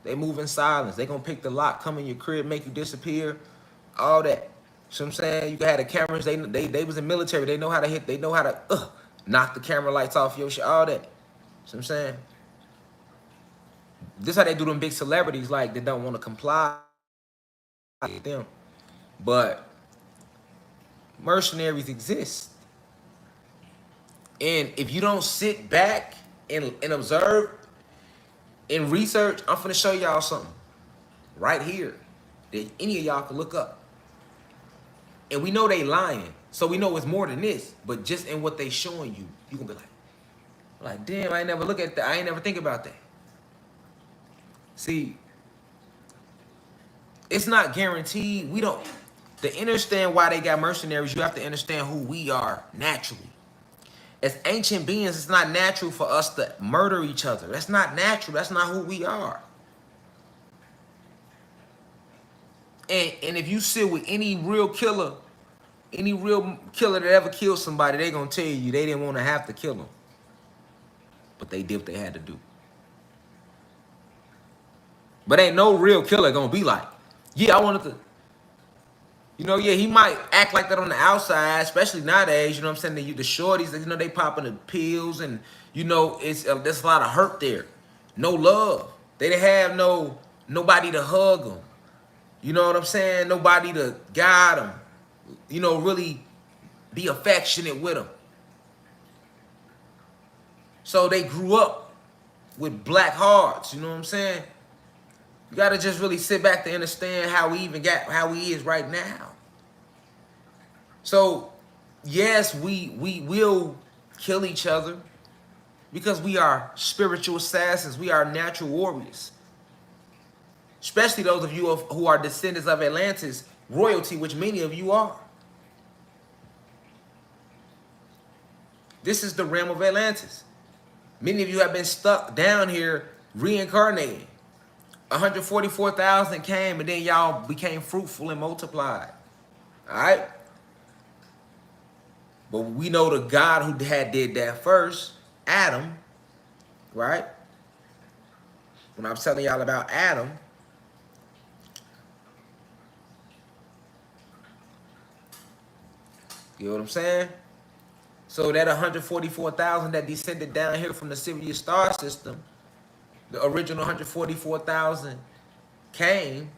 They move in silence. They gonna pick the lock, come in your crib, make you disappear, all that. So I'm saying, you had the cameras, they was in military, they know how to hit, they know how to knock the camera lights off your shit, all that. So I'm saying, this how they do them big celebrities, like, they don't want to comply with them. But mercenaries exist. And if you don't sit back and observe and research, I'm finna show y'all something right here that any of y'all can look up. And we know they lying. So we know it's more than this. But just in what they showing you, you gonna be like, damn, I ain't never look at that. I ain't never think about that. See, it's not guaranteed. We don't. To understand why they got mercenaries, you have to understand who we are naturally. As ancient beings, it's not natural for us to murder each other. That's not natural. That's not who we are. And if you sit with any real killer that ever killed somebody, they gonna tell you they didn't want to have to kill them, but they did what they had to do. But ain't no real killer gonna be like, yeah, I wanted to. Yeah, he might act like that on the outside, especially nowadays. You know what I'm saying? The shorties, they popping the pills, and there's a lot of hurt there. No love. They didn't have nobody to hug them. You know what I'm saying? Nobody to guide them. Really be affectionate with them. So they grew up with black hearts. You know what I'm saying? You gotta just really sit back to understand how we even got how we is right now. So yes, we will kill each other because we are spiritual assassins. We are natural warriors. Especially those of you who are descendants of Atlantis royalty, which many of you are. This is the realm of Atlantis. Many of you have been stuck down here reincarnating. 144,000 came and then y'all became fruitful and multiplied. All right? But we know the God who did that first, Adam, right? When I'm telling y'all about Adam, you know what I'm saying? So that 144,000 that descended down here from the Sirius star system, the original 144,000 came.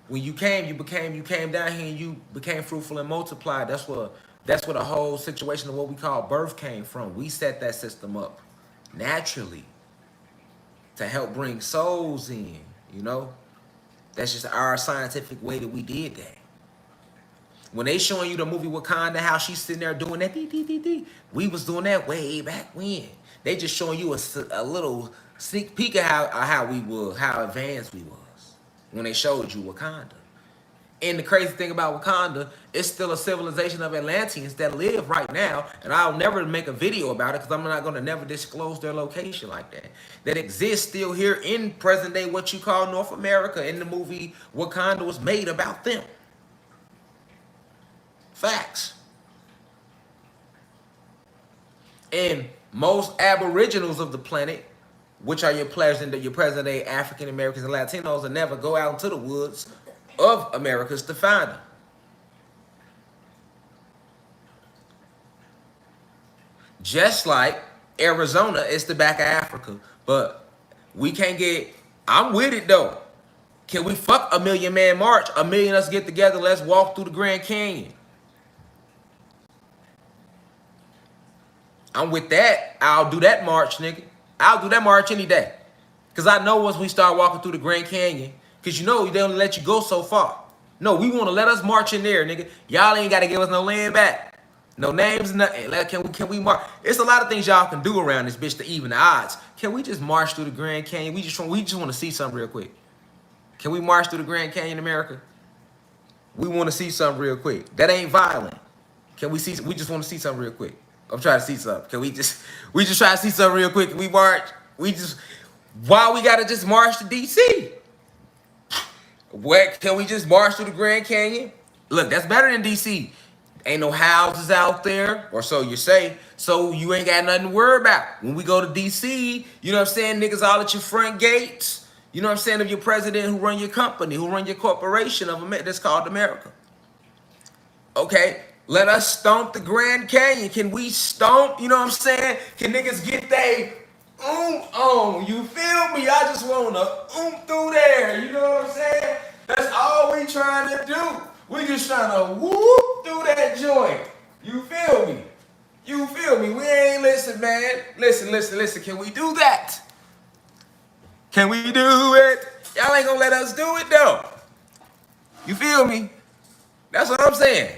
When you came down here and you became fruitful and multiplied. That's where the whole situation of what we call birth came from. We set that system up naturally to help bring souls in, That's just our scientific way that we did that. When they showing you the movie Wakanda, how she's sitting there doing that, we was doing that way back when. They just showing you a little sneak peek of how we was, how advanced we was when they showed you Wakanda. And the crazy thing about Wakanda, it's still a civilization of Atlanteans that live right now, and I'll never make a video about it because I'm not going to never disclose their location like that. That exists still here in present day, what you call North America. In the movie Wakanda was made about them. Facts. And most aboriginals of the planet, which are your present day African Americans and Latinos, will never go out into the woods of Americas to find them. Just like Arizona is the back of Africa, but we can't get. I'm with it though. Can we fuck a million man march? A million us get together. Let's walk through the Grand Canyon. I'm with that. I'll do that march, nigga. I'll do that march any day. Because I know once we start walking through the Grand Canyon, because they don't let you go so far. No, we want to let us march in there, nigga. Y'all ain't got to give us no land back. No names, nothing. Can we march? It's a lot of things y'all can do around this bitch to even the odds. Can we just march through the Grand Canyon? We just want to see something real quick. Can we march through the Grand Canyon, America? We want to see something real quick. That ain't violent. Can we see? We just want to see something real quick. I'm trying to see something. Can we just try to see something real quick? Can we march? Why we gotta just march to DC? What, can we just march through the Grand Canyon? Look, that's better than DC. Ain't no houses out there, or so you say. So you ain't got nothing to worry about. When we go to DC, you know what I'm saying? Niggas all at your front gates. You know what I'm saying? Of your president who run your company, who run your corporation that's called America. Okay. Let us stomp the Grand Canyon. Can we stomp? You know what I'm saying? Can niggas get they on? You feel me? I just wanna through there. You know what I'm saying? That's all we trying to do. We just trying to whoop through that joint. You feel me? You feel me? We ain't listen, man. Listen. Can we do that? Can we do it? Y'all ain't gonna let us do it though. You feel me? That's what I'm saying.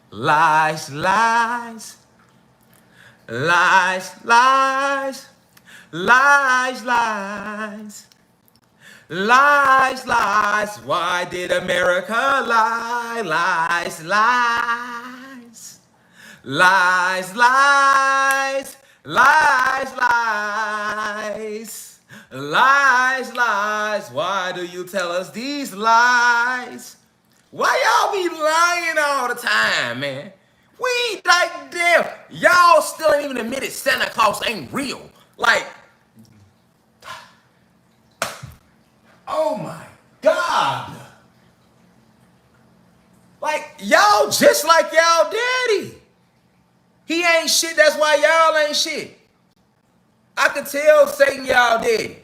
Lies, lies, lies, lies, lies, lies, lies, lies. Why did America lie? Lies, lies, lies, lies, lies, lies, lies, lies. Why do you tell us these lies? Why y'all be lying all the time, man? We like damn. Y'all still ain't even admitted Santa Claus ain't real. Like, oh my God. Like, y'all just like y'all daddy. He ain't shit, that's why y'all ain't shit. I could tell Satan y'all dead.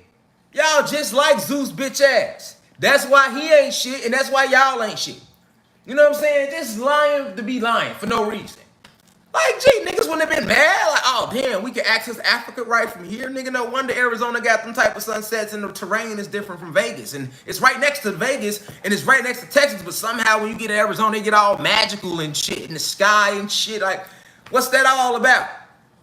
Y'all just like Zeus bitch ass. That's why he ain't shit, and that's why y'all ain't shit. You know what I'm saying? Just lying to be lying for no reason. Like, gee, niggas wouldn't have been mad. Like, oh, damn, we can access Africa right from here. Nigga, no wonder Arizona got them type of sunsets and the terrain is different from Vegas. And it's right next to Vegas and it's right next to Texas. But somehow when you get to Arizona, they get all magical and shit in the sky and shit. Like, what's that all about?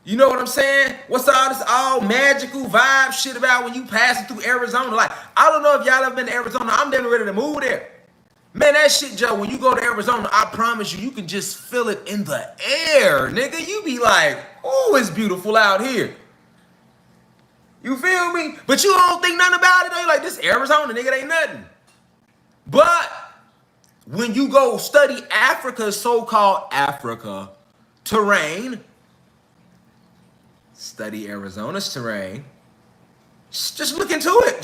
You know what I'm saying? What's all this all magical vibe shit about when you passing through Arizona? Like, I don't know if y'all ever been to Arizona. I'm damn ready to move there. Man, that shit, Joe, when you go to Arizona, I promise you, you can just feel it in the air, nigga. You be like, oh, it's beautiful out here. You feel me? But you don't think nothing about it, though. You're like, this Arizona, nigga, it ain't nothing. But when you go study Africa's so-called Africa terrain, study Arizona's terrain, just look into it.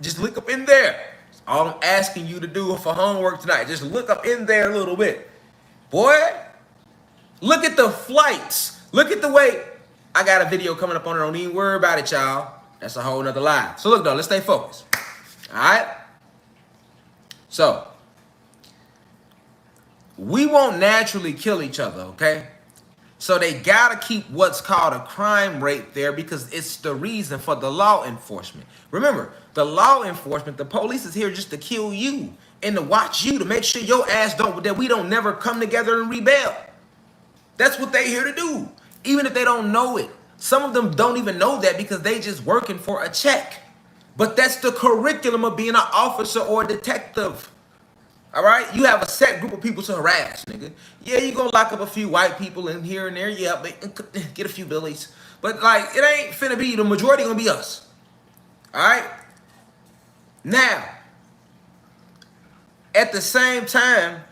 Just look up in there. All I'm asking you to do for homework tonight, just look up in there a little bit. Boy, look at the flights. Look at the way. I got a video coming up on it. Don't even worry about it, y'all. That's a whole nother lie. So look, though, let's stay focused. All right? So, we won't naturally kill each other, okay? So they gotta keep what's called a crime rate there because it's the reason for the law enforcement. Remember, the law enforcement, the police is here just to kill you and to watch you to make sure your ass that we don't never come together and rebel. That's what they here to do, even if they don't know it. Some of them don't even know that because they just working for a check. But that's the curriculum of being an officer or a detective. All right, you have a set group of people to harass, nigga. Yeah, you gonna lock up a few white people in here and there. Yeah, but get a few billies. But like, it ain't finna be the majority. Gonna be us. All right. Now, at the same time,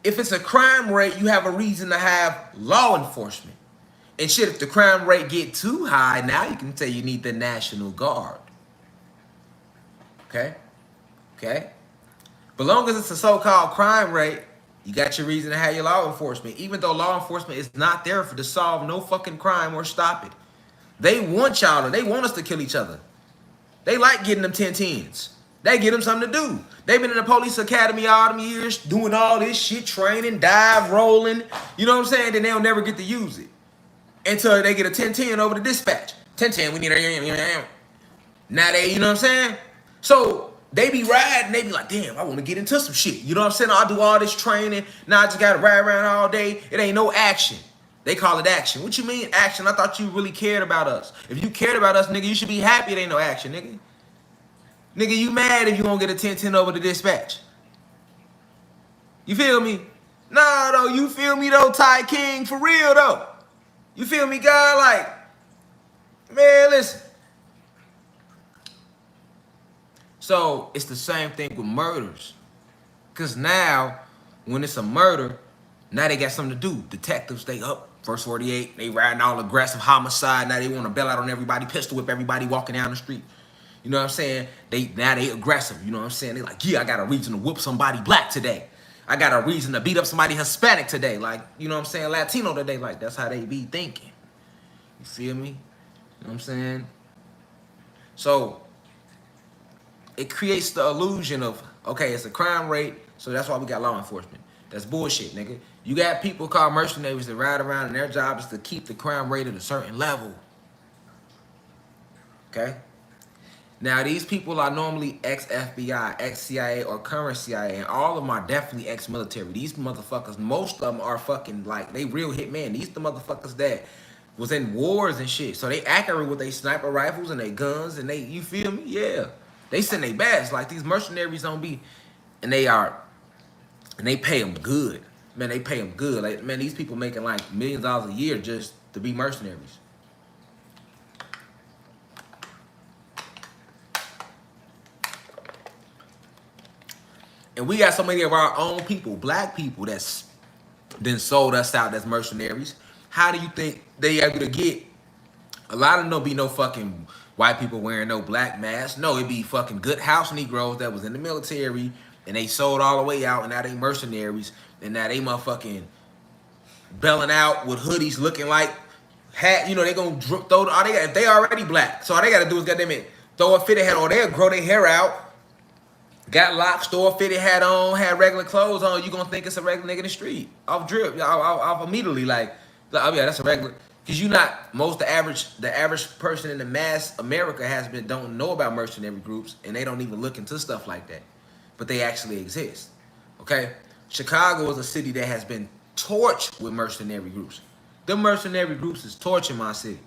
if it's a crime rate, you have a reason to have law enforcement. And shit, if the crime rate get too high, now you can say you need the National Guard. Okay. Okay? But long as it's a so-called crime rate, you got your reason to have your law enforcement. Even though law enforcement is not there to solve no fucking crime or stop it. They want they want us to kill each other. They like getting them 10-10s. They get them something to do. They've been in the police academy all them years, doing all this shit, training, dive, rolling. You know what I'm saying? Then they'll never get to use it. Until they get a 10-10 over the dispatch. 10-10, we need a... Now they, you know what I'm saying? So... they be riding, they be like, damn, I want to get into some shit. You know what I'm saying? I do all this training. Now I just got to ride around all day. It ain't no action. They call it action. What you mean action? I thought you really cared about us. If you cared about us, nigga, you should be happy it ain't no action, nigga. Nigga, you mad if you won't get a 10-10 over the dispatch. You feel me? Nah, though, you feel me, though, Ty King, for real, though. You feel me, God? Like, man, listen. So it's the same thing with murders. Because now, when it's a murder, now they got something to do. Detectives, they up, first 48, they riding all aggressive homicide. Now they want to bail out on everybody, pistol whip everybody walking down the street. You know what I'm saying? Now they aggressive, you know what I'm saying? They like, yeah, I got a reason to whoop somebody black today. I got a reason to beat up somebody Hispanic today. Like, you know what I'm saying? Latino today. Like, that's how they be thinking. You feel me? You know what I'm saying? So... it creates the illusion of, okay, it's a crime rate, so that's why we got law enforcement. That's bullshit, nigga. You got people called mercenaries that ride around and their job is to keep the crime rate at a certain level. Okay? Now, these people are normally ex-FBI, ex-CIA, or current CIA, and all of them are definitely ex-military. These motherfuckers, most of them are fucking, like, they real hitmen. These the motherfuckers that was in wars and shit. So they accurate with their sniper rifles and their guns, and they, you feel me? Yeah. They send their best. Like, these mercenaries don't be, and they are, and they pay them good. Man, they pay them good. Like, man, these people making, like, millions of dollars a year just to be mercenaries. And we got so many of our own people, black people, that's then sold us out as mercenaries. How do you think they able to get? A lot of them don't be no fucking white people wearing no black masks. No, it be fucking good house Negroes that was in the military and they sold all the way out, and now they mercenaries, and now they motherfucking belling out with hoodies looking like hat. You know, they gonna throw all they got. If they already black, so all they gotta do is goddamn it throw a fitted hat, or they'll grow their hair out. Got locks, store fitted hat on, had regular clothes on. You gonna think it's a regular nigga in the street off drip, off immediately like, oh yeah, that's a regular. Cause you not the average person in the mass America don't know about mercenary groups, and they don't even look into stuff like that, but they actually exist. Okay, Chicago is a city that has been torched with mercenary groups. The mercenary groups is torching my city.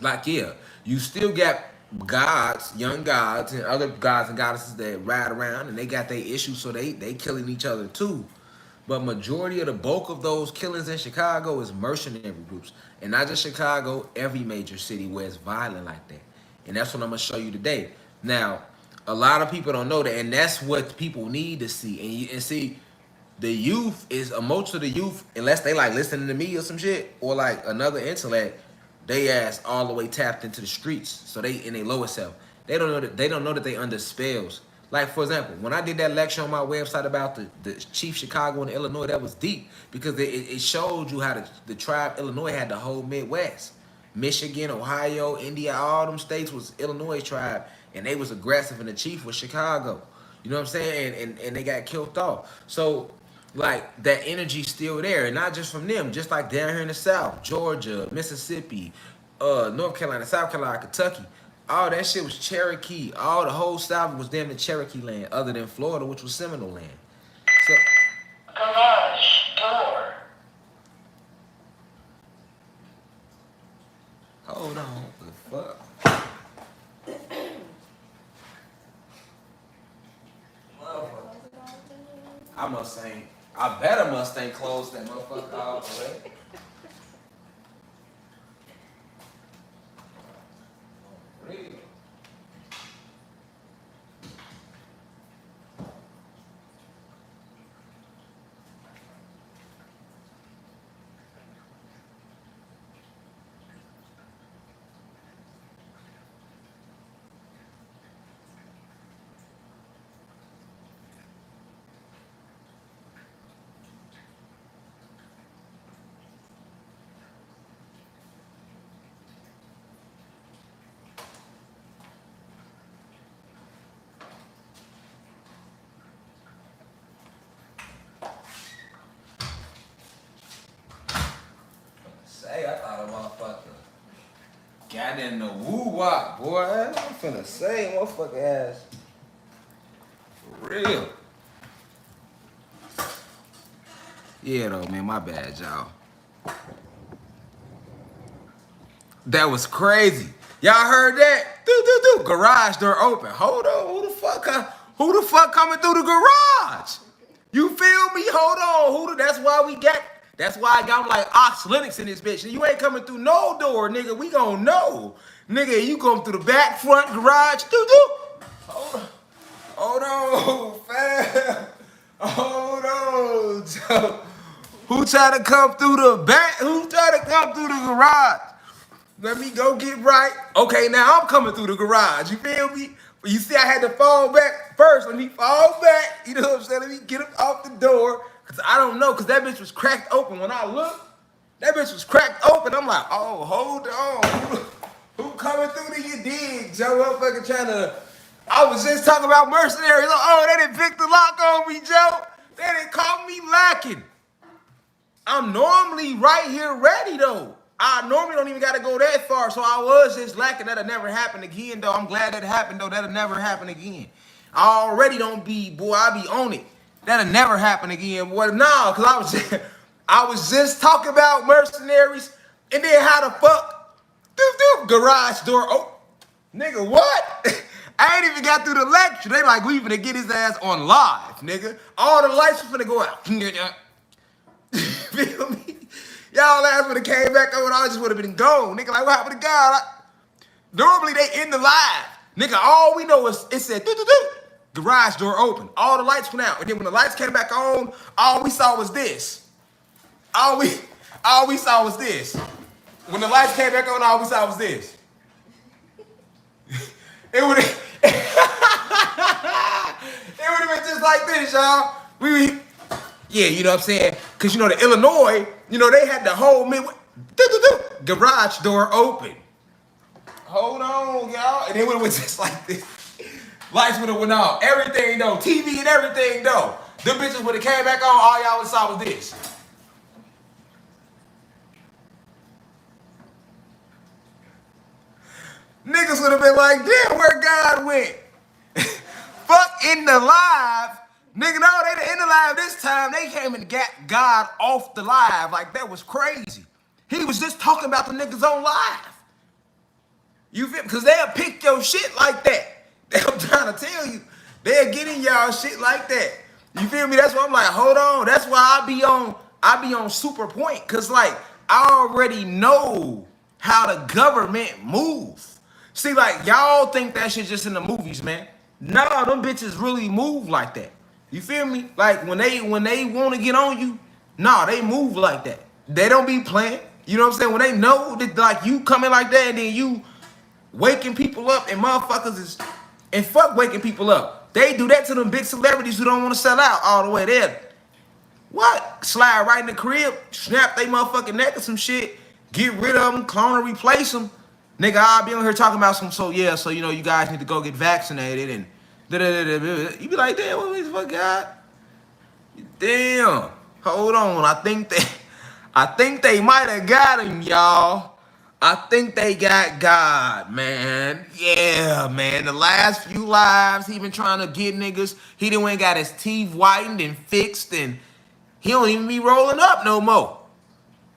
Like, yeah, you still got gods, young gods, and other gods and goddesses that ride around, and they got their issues, so they killing each other too. But majority of the bulk of those killings in Chicago is mercenary groups. And not just Chicago, every major city where it's violent like that. And that's what I'm going to show you today. Now, a lot of people don't know that, and that's what people need to see. And see, the youth is, most of the youth, unless they like listening to me or some shit, or like another intellect, they ass all the way tapped into the streets. So they in their lower self. They don't know that they under spells. Like, for example, when I did that lecture on my website about the Chief Chicago in Illinois, that was deep because it showed you how the tribe Illinois had the whole Midwest. Michigan, Ohio, India, all them states was Illinois tribe, and they was aggressive, and the chief was Chicago. You know what I'm saying? And they got killed off. So, like, that energy's still there, and not just from them, just like down here in the South, Georgia, Mississippi, North Carolina, South Carolina, Kentucky. All that shit was Cherokee. All the whole South was damn the Cherokee land, other than Florida, which was Seminole land. So, garage door. Hold on, what the fuck? I Mustang. I better Mustang close that motherfucker all the way. Say, I thought a motherfucker got in the woo-wop, boy. I'm finna say, motherfucker ass. For real. Yeah, though, man, my bad, y'all. That was crazy. Y'all heard that? Do. Garage door open. Hold on, who the fuck coming through the garage? You feel me? Hold on, that's why I got like Ox Linux in this bitch. You ain't coming through no door, nigga. We gon' know. Nigga, you come through the back, front, garage. Hold on, fam. Hold on, Joe. Who tried to come through the back? Who tried to come through the garage? Let me go get right. Okay, now I'm coming through the garage. You feel me? But you see, I had to fall back first. Let me fall back. You know what I'm saying? Let me get him off the door. Because I don't know. Because that bitch was cracked open. When I looked, that bitch was cracked open. I'm like, oh, hold on. Who coming through to your dig? Joe, I'm fucking trying to... I was just talking about mercenaries. Oh, they didn't pick the lock on me, Joe. They didn't call me lacking. I'm normally right here ready, though. I normally don't even gotta go that far, so I was just lacking. That'll never happen again, though. I'm glad that happened, though. That'll never happen again. I already don't be, boy, I be on it. That'll never happen again, boy. No, cause I was just talking about mercenaries, and then how the fuck, garage door, oh, nigga, what? I ain't even got through the lecture. They like, we finna get his ass on live, nigga. All the lights finna go out. Feel me? Y'all ass would have came back over, I just would have been gone. Nigga, like, what happened to God? Normally they in the live. Nigga, all we know is it said, garage door open. All the lights went out. And then when the lights came back on, all we saw was this. All we saw was this. When the lights came back on, all we saw was this. It would have been just like this, y'all. Yeah, you know what I'm saying? Because, you know, the Illinois, you know, they had the whole garage door open. Hold on, y'all. And it would have went just like this. Lights would have went off. Everything, though. TV and everything, though. Them bitches would have came back on. All y'all would saw was this. Niggas would have been like, damn, where God went? Fuck in the live. Nigga, no, they didn't in the live this time. They came and got God off the live. Like, that was crazy. He was just talking about the niggas on live. You feel? Because they'll pick your shit like that. I'm trying to tell you. They'll get in y'all shit like that. You feel me? That's why I'm like, hold on. That's why I be on super point. Because, like, I already know how the government moves. See, like, y'all think that shit just in the movies, man. Nah, them bitches really move like that. You feel me? Like, when they want to get on you, nah, they move like that. They don't be playing. You know what I'm saying? When they know that, like, you coming like that and then you waking people up and motherfuckers is, and fuck waking people up. They do that to them big celebrities who don't want to sell out all the way there. What? Slide right in the crib, snap they motherfucking neck or some shit, get rid of them, clone or replace them. Nigga, I'll be on here talking about some, so you know, you guys need to go get vaccinated and you be like, damn, what the fuck, God? Damn. Hold on. I think they might have got him, y'all. I think they got God, man. Yeah, man. The last few lives, he been trying to get niggas. He done went got his teeth whitened and fixed, and he don't even be rolling up no more.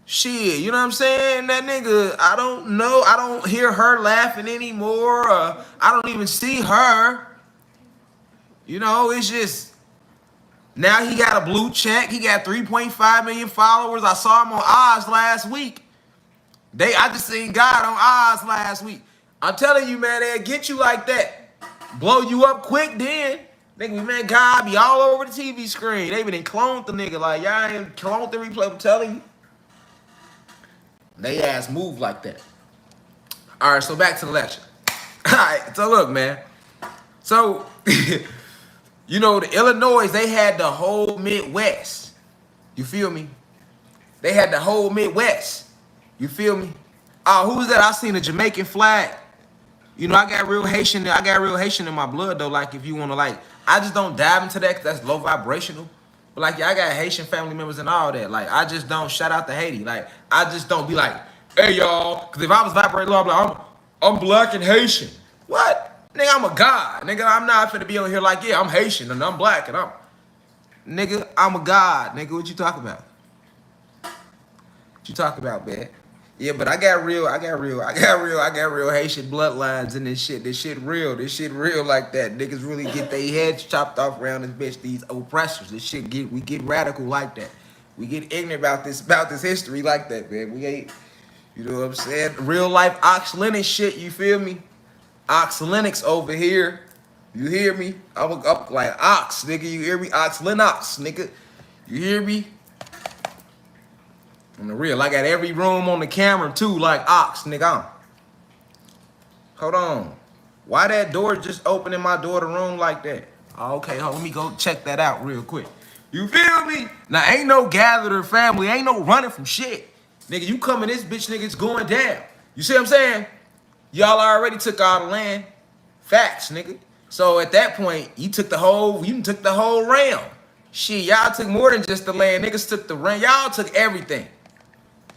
Shit, you know what I'm saying? That nigga, I don't know. I don't hear her laughing anymore. I don't even see her. You know, it's just, now he got a blue check. He got 3.5 million followers. I saw him on Oz last week. I just seen God on Oz last week. I'm telling you, man, they'll get you like that. Blow you up quick then. Nigga, man, God be all over the TV screen. They even cloned the nigga. Like, y'all ain't cloned the replay. I'm telling you. They ass move like that. All right, so back to the lecture. All right, so look, man. So, you know, the Illinois, they had the whole Midwest. You feel me? They had the whole Midwest. You feel me? Oh, who's that? I seen a Jamaican flag. You know, I got real Haitian in my blood, though. Like, if you want to, like, I just don't dive into that because that's low vibrational. But, like, yeah, I got Haitian family members and all that. Like, I just don't shout out to Haiti. Like, I just don't be like, hey, y'all. Because if I was vibrating low, I'd be like, I'm black and Haitian. What? Nigga, I'm a god. Nigga, I'm not finna be on here like, yeah, I'm Haitian and I'm black and nigga, I'm a god. Nigga, what you talking about? What you talking about, man? Yeah, but I got real Haitian bloodlines in this shit. This shit real like that. Niggas really get their heads chopped off around this bitch, these oppressors. This shit we get radical like that. We get ignorant about this history like that, man. We ain't, you know what I'm saying? Real life Ox Linux shit, you feel me? Ox Linux over here. You hear me? I'm up like Ox, nigga. You hear me? Ox Linux, nigga. You hear me? On the real, I got every room on the camera too, like Ox, nigga. Hold on. Why that door just opening my door to room like that? Oh, okay, hold on, let me go check that out real quick. You feel me? Now, ain't no gathered family. Ain't no running from shit. Nigga, you come in this bitch, nigga, it's going down. You see what I'm saying? Y'all already took all the land. Facts, nigga. So at that point, you took the whole realm. Shit, y'all took more than just the land. Niggas took the realm. Y'all took everything.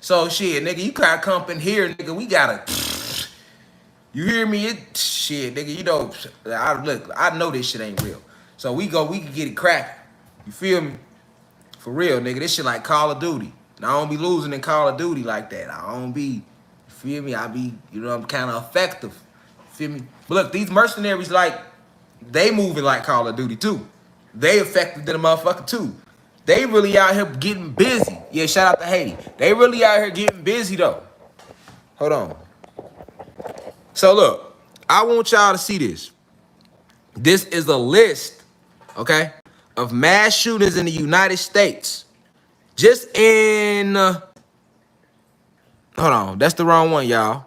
So shit, nigga, you gotta come up in here, nigga. We gotta. You hear me? Shit, nigga. You know, I know this shit ain't real. So we can get it cracking. You feel me? For real, nigga. This shit like Call of Duty. And I don't be losing in Call of Duty like that. I don't be. You feel me? I be. You know, I'm kind of effective. You feel me? But look, these mercenaries like they moving like Call of Duty too. They effective than a motherfucker too. They really out here getting busy. Yeah, shout out to Haiti. They really out here getting busy though. Hold on. So look, I want y'all to see this. This is a list, okay, of mass shootings in the United States. Just in, hold on, that's the wrong one, y'all.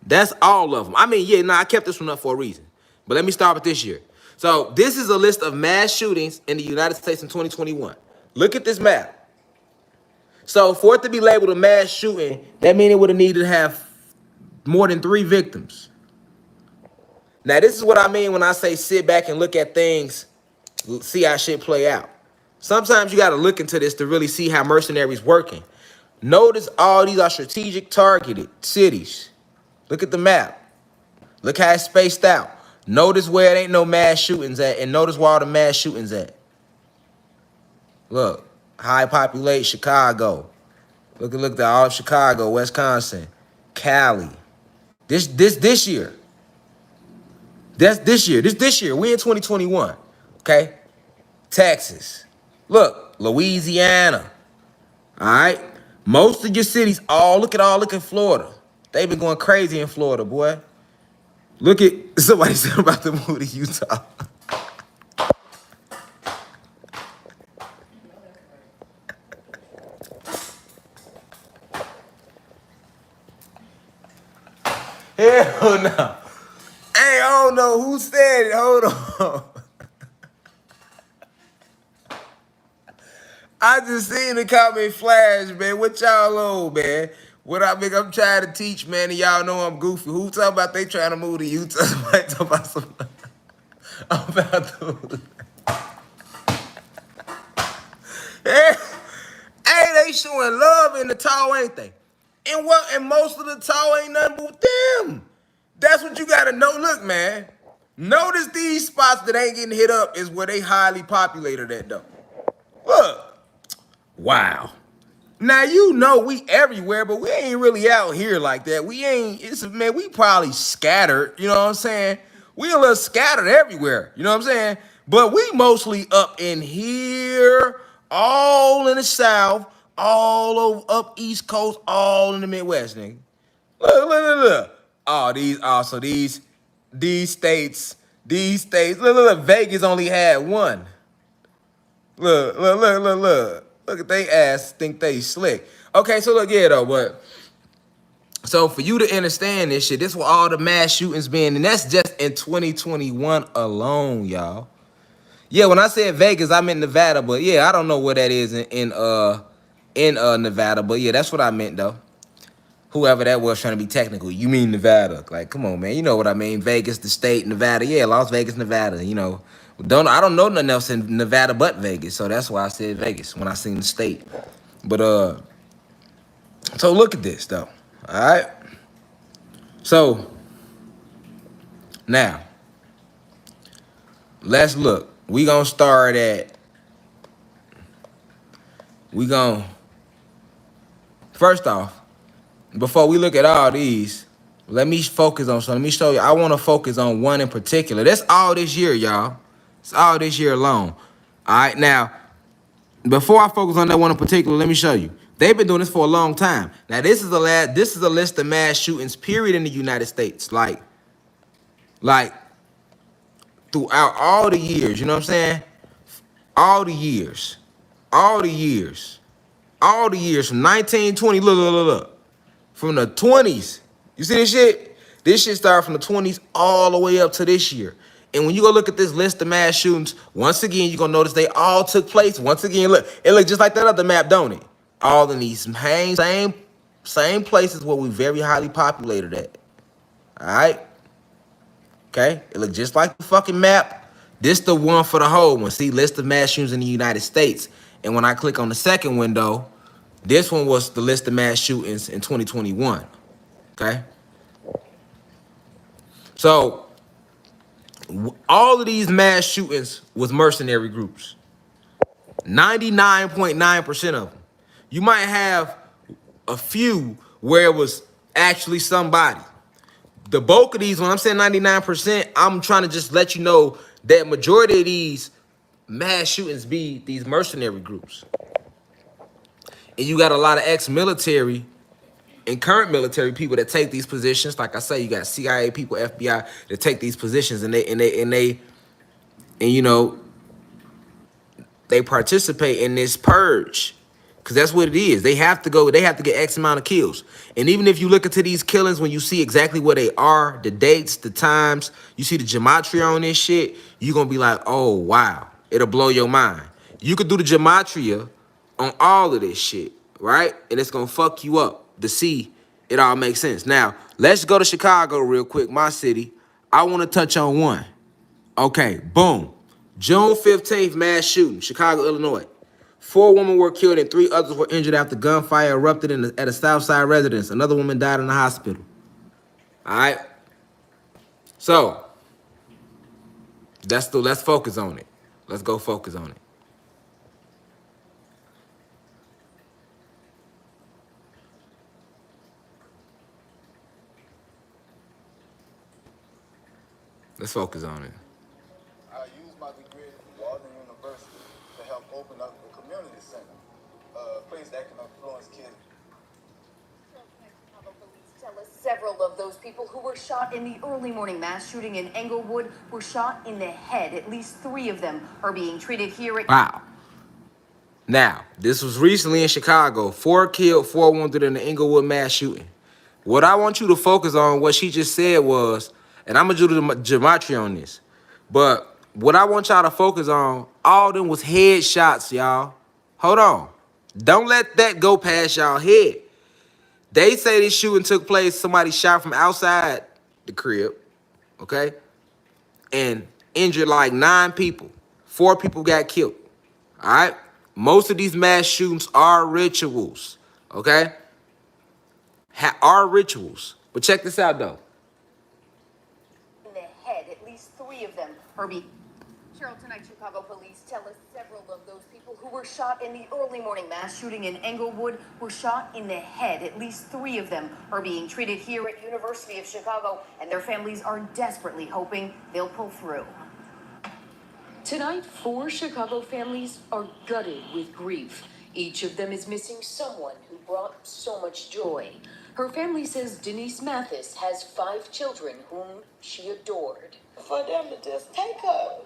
That's all of them. I mean, yeah, I kept this one up for a reason. But let me start with this year. So this is a list of mass shootings in the United States in 2021. Look at this map. So for it to be labeled a mass shooting, that means it would have needed to have more than 3 victims. Now, this is what I mean when I say sit back and look at things, see how shit play out. Sometimes you got to look into this to really see how mercenaries working. Notice all these are strategic targeted cities. Look at the map. Look how it's spaced out. Notice where it ain't no mass shootings at, and notice where all the mass shootings at. Look, high populate Chicago. Look at all of Chicago, Wisconsin, Cali. This year. That's this year. This year. We in 2021. Okay? Texas. Look, Louisiana. All right? Most of your cities, look at Florida. They've been going crazy in Florida, boy. Look at somebody said about to move to Utah. Hell no. Hey, I don't know who said it. Hold on. I just seen the comment flash, man. What y'all on, man? What I'm trying to teach, man, and y'all know I'm goofy. Who talking about they trying to move to Utah? Somebody talking about some. I'm about to. Hey, they showing love in the tall, ain't they? And most of the tall ain't nothing but them. That's what you gotta know. Look, man. Notice these spots that ain't getting hit up is where they highly populated at, though. Look. Wow. Now, you know we everywhere, but we ain't really out here like that. We probably scattered, you know what I'm saying? We a little scattered everywhere, you know what I'm saying? But we mostly up in here, all in the South, all over up East Coast, all in the Midwest, nigga. Look. These states, look, Vegas only had one. Look. Look at they ass think they slick. Okay, so look, yeah, though, but so for you to understand this shit, this where all the mass shootings been, and that's just in 2021 alone, y'all. Yeah, when I said Vegas, I meant Nevada, but yeah, I don't know where that is in Nevada, but yeah, that's what I meant though. Whoever that was trying to be technical, you mean Nevada? Like, come on, man, you know what I mean? Vegas, the state, Nevada, yeah, Las Vegas, Nevada, you know. I don't know nothing else in Nevada but Vegas, so that's why I said Vegas when I seen the state. But so look at this though. All right. So now let's look. We gonna start at. First off, before we look at all these, let me focus on something. Let me show you. I want to focus on one in particular. That's all this year, y'all. It's all this year alone. All right, now, before I focus on that one in particular, let me show you. They've been doing this for a long time. Now, this is a list of mass shootings, period, in the United States. Like throughout all the years, you know what I'm saying? All the years from 1920. Look. From the 20s. You see this shit? This shit started from the 20s all the way up to this year. And when you go look at this list of mass shootings, once again, you're going to notice they all took place. Once again, look, it looks just like that other map, don't it? All in these same places where we very highly populated at. All right? Okay? It looks just like the fucking map. This the one for the whole one. See, list of mass shootings in the United States. And when I click on the second window, This one was the list of mass shootings in 2021. Okay. So all of these mass shootings was mercenary groups. 99.9% of them. You might have a few where it was actually somebody. The bulk of these, when I'm saying 99%, I'm trying to just let you know that majority of these mass shootings be these mercenary groups. And you got a lot of ex-military and current military people that take these positions. Like I say, you got CIA people, FBI that take these positions, and you know, they participate in this purge. Because that's what it is. They have to go, they have to get X amount of kills. And even if you look into these killings, when you see exactly what they are, the dates, the times, you see the gematria on this shit, you're going to be like, oh, wow. It'll blow your mind. You could do the gematria on all of this shit, right? And it's going to fuck you up to see it all makes sense. Now, let's go to Chicago real quick, my city. I want to touch on one. Okay, boom. June 15th, mass shooting, Chicago, Illinois. 4 women were killed and 3 others were injured after gunfire erupted at a Southside residence. Another woman died in the hospital. All right. So let's focus on it. Let's go focus on it. Let's focus on it. I used my degree from Walden University to help open up a community center, a place that can influence kids. Tell us several of those people who were shot in the early morning mass shooting in Englewood were shot in the head. At least 3 of them are being treated here at... Wow. Now, this was recently in Chicago. 4 killed, 4 wounded in the Englewood mass shooting. What I want you to focus on, what she just said was, and I'm going to do the gematria on this, but what I want y'all to focus on, all them was headshots, y'all. Hold on. Don't let that go past y'all head. They say this shooting took place, somebody shot from outside the crib, okay? And injured like 9 people. 4 people got killed, all right? Most of these mass shootings are rituals, okay? Are rituals. But check this out, though. In the head, at least 3 of them are being... Cheryl, tonight Chicago police tell us several of those people who were shot in the early morning mass shooting in Englewood were shot in the head. At least 3 of them are being treated here at University of Chicago, and their families are desperately hoping they'll pull through. Tonight, 4 Chicago families are gutted with grief. Each of them is missing someone who brought so much joy. Her family says Denise Mathis has 5 children whom she adored. For them to just take her,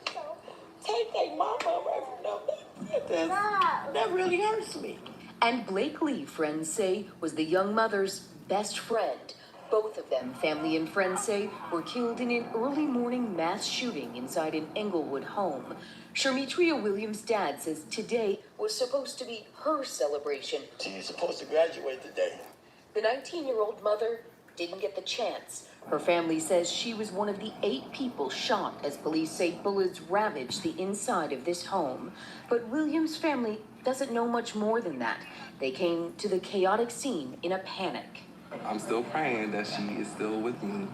take their mama away from them, that really hurts me. And Blake Lee, friends say, was the young mother's best friend. Both of them, family and friends say, were killed in an early morning mass shooting inside an Englewood home. Shermitria Williams' dad says today was supposed to be her celebration. She's supposed to graduate today. The 19-year-old mother didn't get the chance. Her family says she was one of the 8 people shot as police say bullets ravaged the inside of this home. But Williams' family doesn't know much more than that. They came to the chaotic scene in a panic. I'm still praying that she is still with me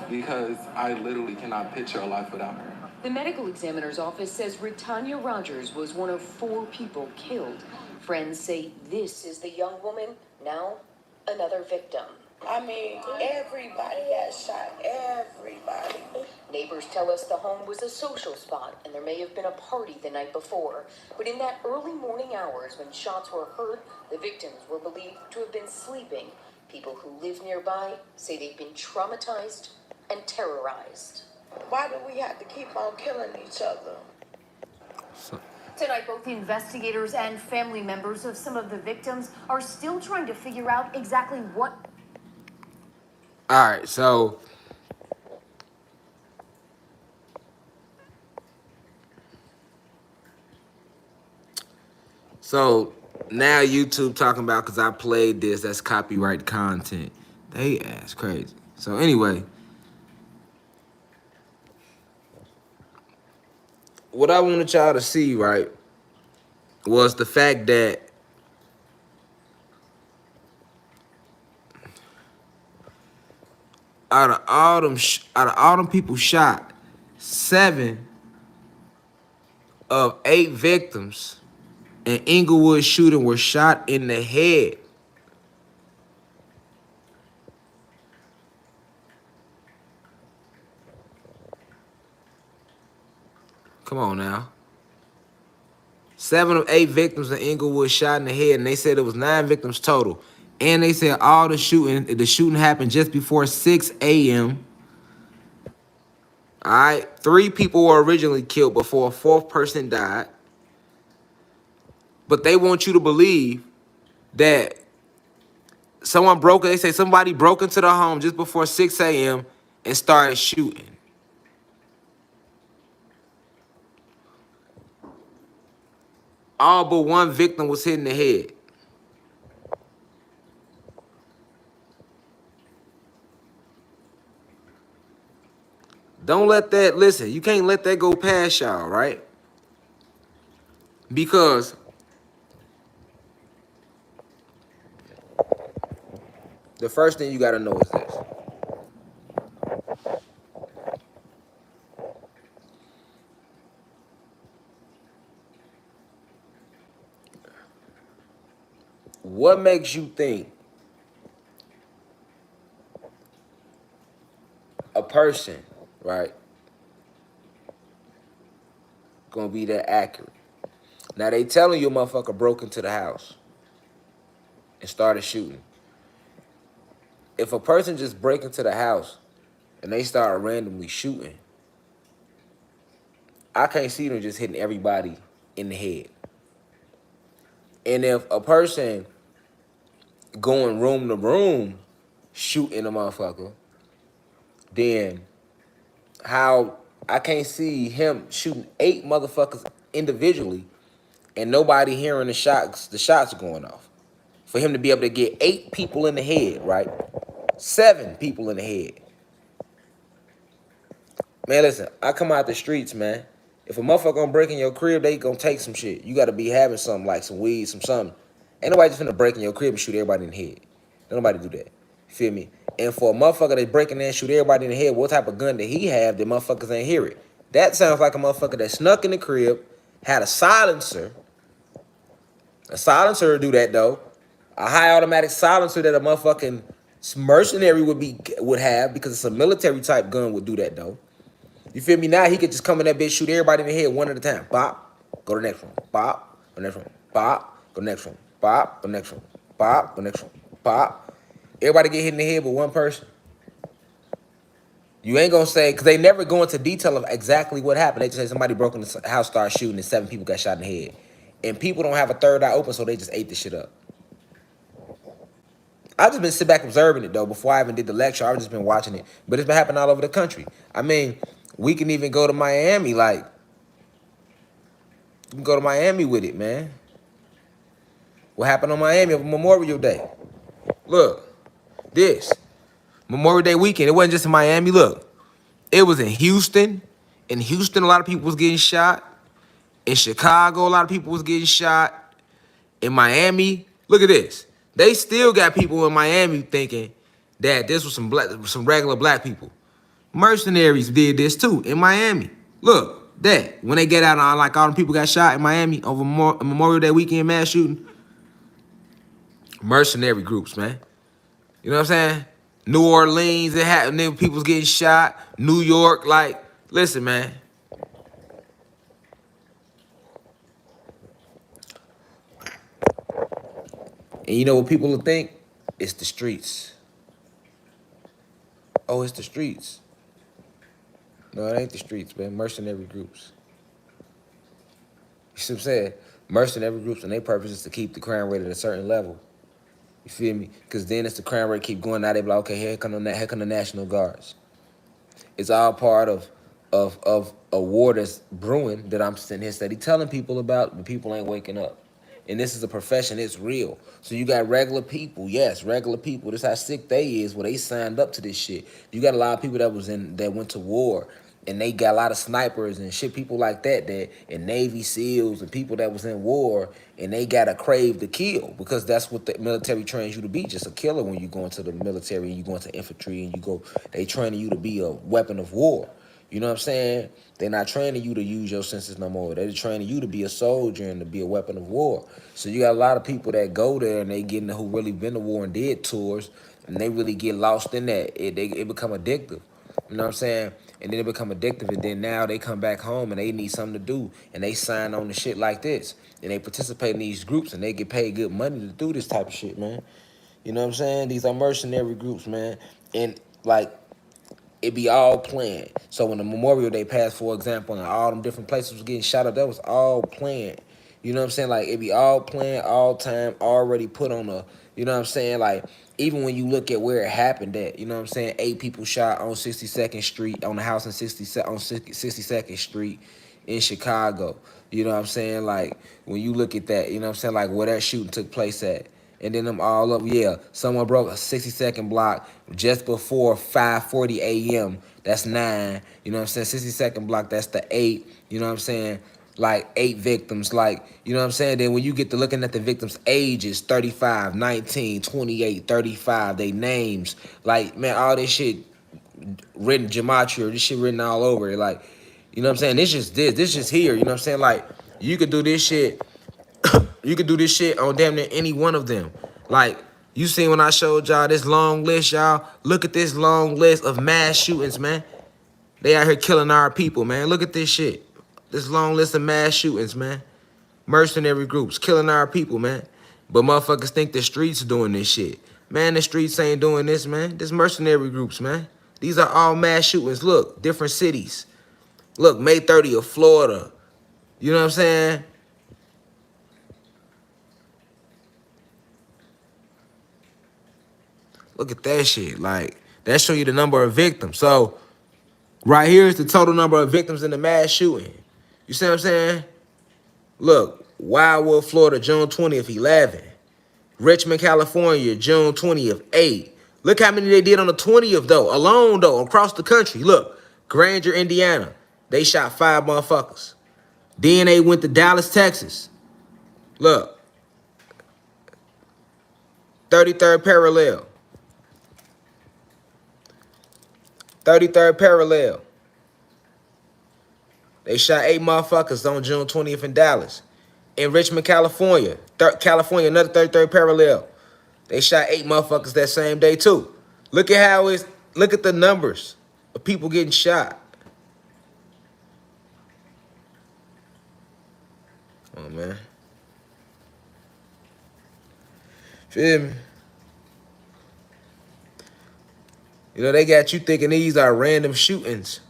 because I literally cannot picture a life without her. The medical examiner's office says Ritanya Rogers was one of 4 people killed. Friends say this is the young woman, now another victim. I mean, everybody got shot, everybody. Neighbors tell us the home was a social spot and there may have been a party the night before. But in that early morning hours when shots were heard, the victims were believed to have been sleeping. People who live nearby say they've been traumatized and terrorized. Why do we have to keep on killing each other? Tonight, both investigators and family members of some of the victims are still trying to figure out exactly what... All right, so now YouTube talking about, because I played this, that's copyright content. They ass crazy. So anyway, what I wanted y'all to see, right, was the fact that out of all them people shot, 7 of 8 victims in Inglewood shooting were shot in the head. Come on now. 7 of 8 victims in Inglewood shot in the head, and they said it was 9 victims total. And they said all the shooting happened just before 6 a.m. All right, 3 people were originally killed before a 4th person died. But they want you to believe that they say somebody broke into the home just before 6 a.m. and started shooting. All but 1 victim was hit in the head. Don't let that, listen, you can't let that go past y'all, right? Because the first thing you got to know is this. What makes you think a person, right, gonna be that accurate? Now they telling you a motherfucker broke into the house and started shooting. If a person just break into the house and they start randomly shooting, I can't see them just hitting everybody in the head. And if a person going room to room shooting a motherfucker, then how I can't see him shooting 8 motherfuckers individually and nobody hearing the shots going off. For him to be able to get 8 people in the head, right? 7 people in the head. Man, listen, I come out the streets, man. If a motherfucker gonna break in your crib, they gonna take some shit. You gotta be having something like some weed, some something. Ain't nobody just finna break in your crib and shoot everybody in the head. Don't nobody do that. You feel me? And for a motherfucker that's breaking in and shoot everybody in the head, what type of gun did he have that motherfuckers ain't hear it? That sounds like a motherfucker that snuck in the crib, had a silencer. A silencer would do that though. A high automatic silencer that a motherfucking mercenary would have, because it's a military type gun, would do that though. You feel me? Now he could just come in that bitch, shoot everybody in the head one at a time. Bop, go to the next one. Bop, go to the next one. Bop, go to the next one. Bop, go to the next one. Bop, go to the next one. Bop. Everybody get hit in the head but one person. You ain't gonna say, because they never go into detail of exactly what happened. They just say somebody broke in the house, started shooting, and 7 people got shot in the head. And people don't have a third eye open, so they just ate the shit up. I've just been sitting back observing it though. Before I even did the lecture, I've just been watching it. But it's been happening all over the country. I mean, we can even go to Miami, like, you can go to Miami with it, man. What happened on Miami over Memorial Day? Look, this. Memorial Day weekend, it wasn't just in Miami, look. It was in Houston. In Houston, a lot of people was getting shot. In Chicago, a lot of people was getting shot. In Miami, look at this. They still got people in Miami thinking that this was some regular black people. Mercenaries did this too in Miami. Look, that when they get out on, like, all the people got shot in Miami over Memorial Day weekend mass shooting. Mercenary groups, man. You know what I'm saying? New Orleans, it happened. People was getting shot. New York, like, listen, man. And you know what people will think? It's the streets. Oh, it's the streets. No, it ain't the streets, man. Mercenary groups. You see what I'm saying? Mercenary groups, and their purpose is to keep the crime rate at a certain level. You feel me? Because then as the crime rate keep going, now they be like, okay, here come the National Guards. It's all part of a war that's brewing that I'm sitting here steady telling people about, but people ain't waking up. And this is a profession, it's real. So you got regular people, yes, regular people. This is how sick they is, where they signed up to this shit. You got a lot of people that went to war, and they got a lot of snipers and shit, people like that, and Navy SEALs and people that was in war, and they gotta crave to kill because that's what the military trains you to be, just a killer. When you go into the military and you go into infantry and they training you to be a weapon of war. You know what I'm saying? They're not training you to use your senses no more. They're training you to be a soldier and to be a weapon of war. So you got a lot of people that go there and they getting who really been to war and did tours, and they really get lost in that. It become addictive. You know what I'm saying? And then it become addictive, and then now they come back home and they need something to do, and they sign on to shit like this, and they participate in these groups, and they get paid good money to do this type of shit, man. You know what I'm saying? These are mercenary groups, man, and like it be all planned. So when the Memorial Day passed, for example, and all them different places was getting shot up, that was all planned. You know what I'm saying? Like, it be all planned, all time, already put on a, you know what I'm saying? Like, even when you look at where it happened at, you know what I'm saying? 8 people shot on 62nd Street, on the house on 62nd Street in Chicago. You know what I'm saying? Like, when you look at that, you know what I'm saying? Like, where that shooting took place at. And then them all up, yeah, someone broke a 62nd block just before 5:40 a.m. That's 9. You know what I'm saying? 62nd block, that's the 8. You know what I'm saying? Like 8 victims. Like, you know what I'm saying? Then when you get to looking at the victims' ages, 35, 19, 28, 35, they names. Like, man, all this shit written gematria, this shit written all over it. Like, you know what I'm saying? This just here. You know what I'm saying? Like, you could do this shit. You could do this shit on damn near any one of them. Like, you seen when I showed y'all this long list, y'all. Look at this long list of mass shootings, man. They out here killing our people, man. Look at this shit. This long list of mass shootings, man. Mercenary groups killing our people, man. But motherfuckers think the streets doing this shit. Man, the streets ain't doing this, man. This mercenary groups, man. These are all mass shootings. Look, different cities. Look, May 30th, Florida. You know what I'm saying? Look at that shit. Like, that show you the number of victims. So, right here is the total number of victims in the mass shooting. You see what I'm saying? Look, Wildwood, Florida, June 20th, 11. Richmond, California, June 20th, 8. Look how many they did on the 20th, though. Alone, though, across the country. Look, Granger, Indiana. They shot 5 motherfuckers. Then they went to Dallas, Texas. Look, 33rd parallel. 33rd parallel. They shot 8 motherfuckers on June 20th in Dallas. In Richmond, California. California, another 33rd parallel. They shot 8 motherfuckers that same day, too. Look at how it's, look at the numbers of people getting shot. Oh, man. Feel me? You know, they got you thinking these are random shootings.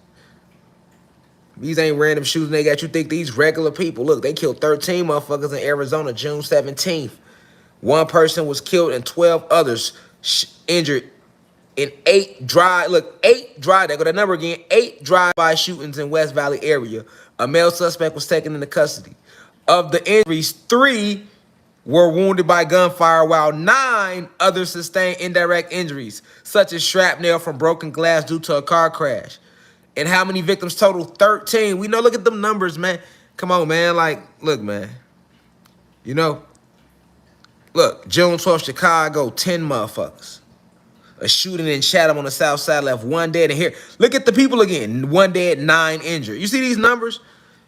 These ain't random shootings. They got you think these regular people. Look, they killed 13 motherfuckers in Arizona June 17th. 1 person was killed and 12 others injured in 8 drive. Look, 8 drive. There go that number again. 8 drive-by shootings in West Valley area. A male suspect was taken into custody. Of the injuries, 3 were wounded by gunfire, while 9 others sustained indirect injuries, such as shrapnel from broken glass due to a car crash. And how many victims total? 13. We know, look at them numbers, man. Come on, man. Like, look, man. You know, look, June 12th, Chicago, 10 motherfuckers. A shooting in Chatham on the south side left 1 dead. And here, look at the people again. 1 dead, 9 injured. You see these numbers?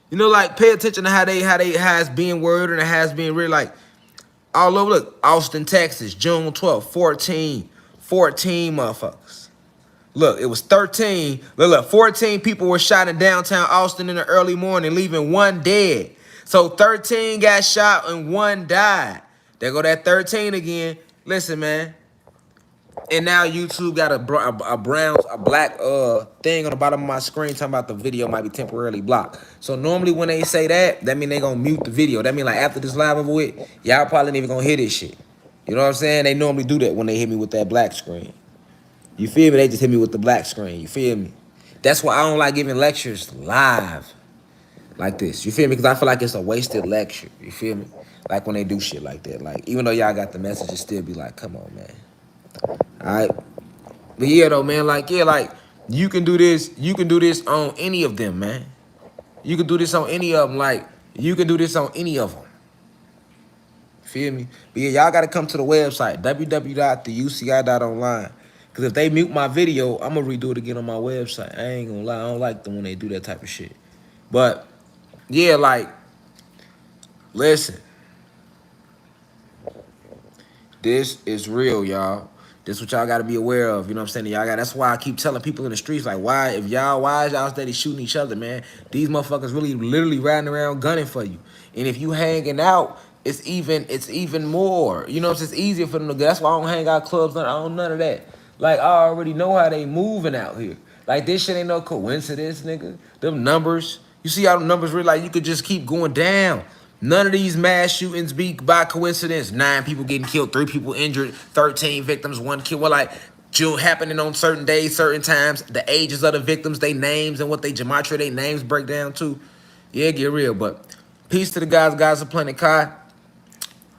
You know, like, pay attention to how it's being worded and how it's being read. Like, all over, look, Austin, Texas, June 12th, 14 motherfuckers. Look, it was 13. Look, 14 people were shot in downtown Austin in the early morning, leaving 1 dead. So 13 got shot and 1 died. There go that 13 again. Listen, man. And now YouTube got a black thing on the bottom of my screen talking about the video might be temporarily blocked. So normally when they say that mean they gonna mute the video. That mean like after this live over with, y'all probably ain't even gonna hear this shit. You know what I'm saying? They normally do that when they hit me with that black screen. You feel me? They just hit me with the black screen. You feel me? That's why I don't like giving lectures live like this. You feel me? Because I feel like it's a wasted lecture. You feel me? Like when they do shit like that. Like even though y'all got the message, it still be like, come on, man. All right, but yeah, though, man, like, yeah, like, You can do this. You can do this on any of them, man. You can do this on any of them. Like, you can do this on any of them. Feel me? But yeah, y'all got to come to the website, www.theuci.online. Because if they mute my video, I'm going to redo it again on my website. I ain't going to lie. I don't like them when they do that type of shit. But, yeah, like, listen. This is real, y'all. This is what y'all got to be aware of. You know what I'm saying? Y'all got. That's why I keep telling people in the streets, like, why is y'all steady shooting each other, man? These motherfuckers really literally riding around gunning for you. And if you hanging out, it's even more. You know, it's just easier for them to go. That's why I don't hang out clubs. I don't none of that. Like, I already know how they moving out here. Like, this shit ain't no coincidence, nigga. Them numbers. You see how the numbers really, like, you could just keep going down. None of these mass shootings be by coincidence. 9 people getting killed, 3 people injured, 13 victims, 1 kill. Well, like, happening on certain days, certain times. The ages of the victims, they names, and what they gematria, they names break down too. Yeah, get real. But peace to the guys of Planet Kai.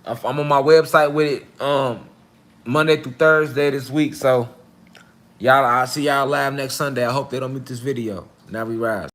I'm on my website with it Monday through Thursday this week. So, y'all, I'll see y'all live next Sunday. I hope they don't miss this video. Now we rise.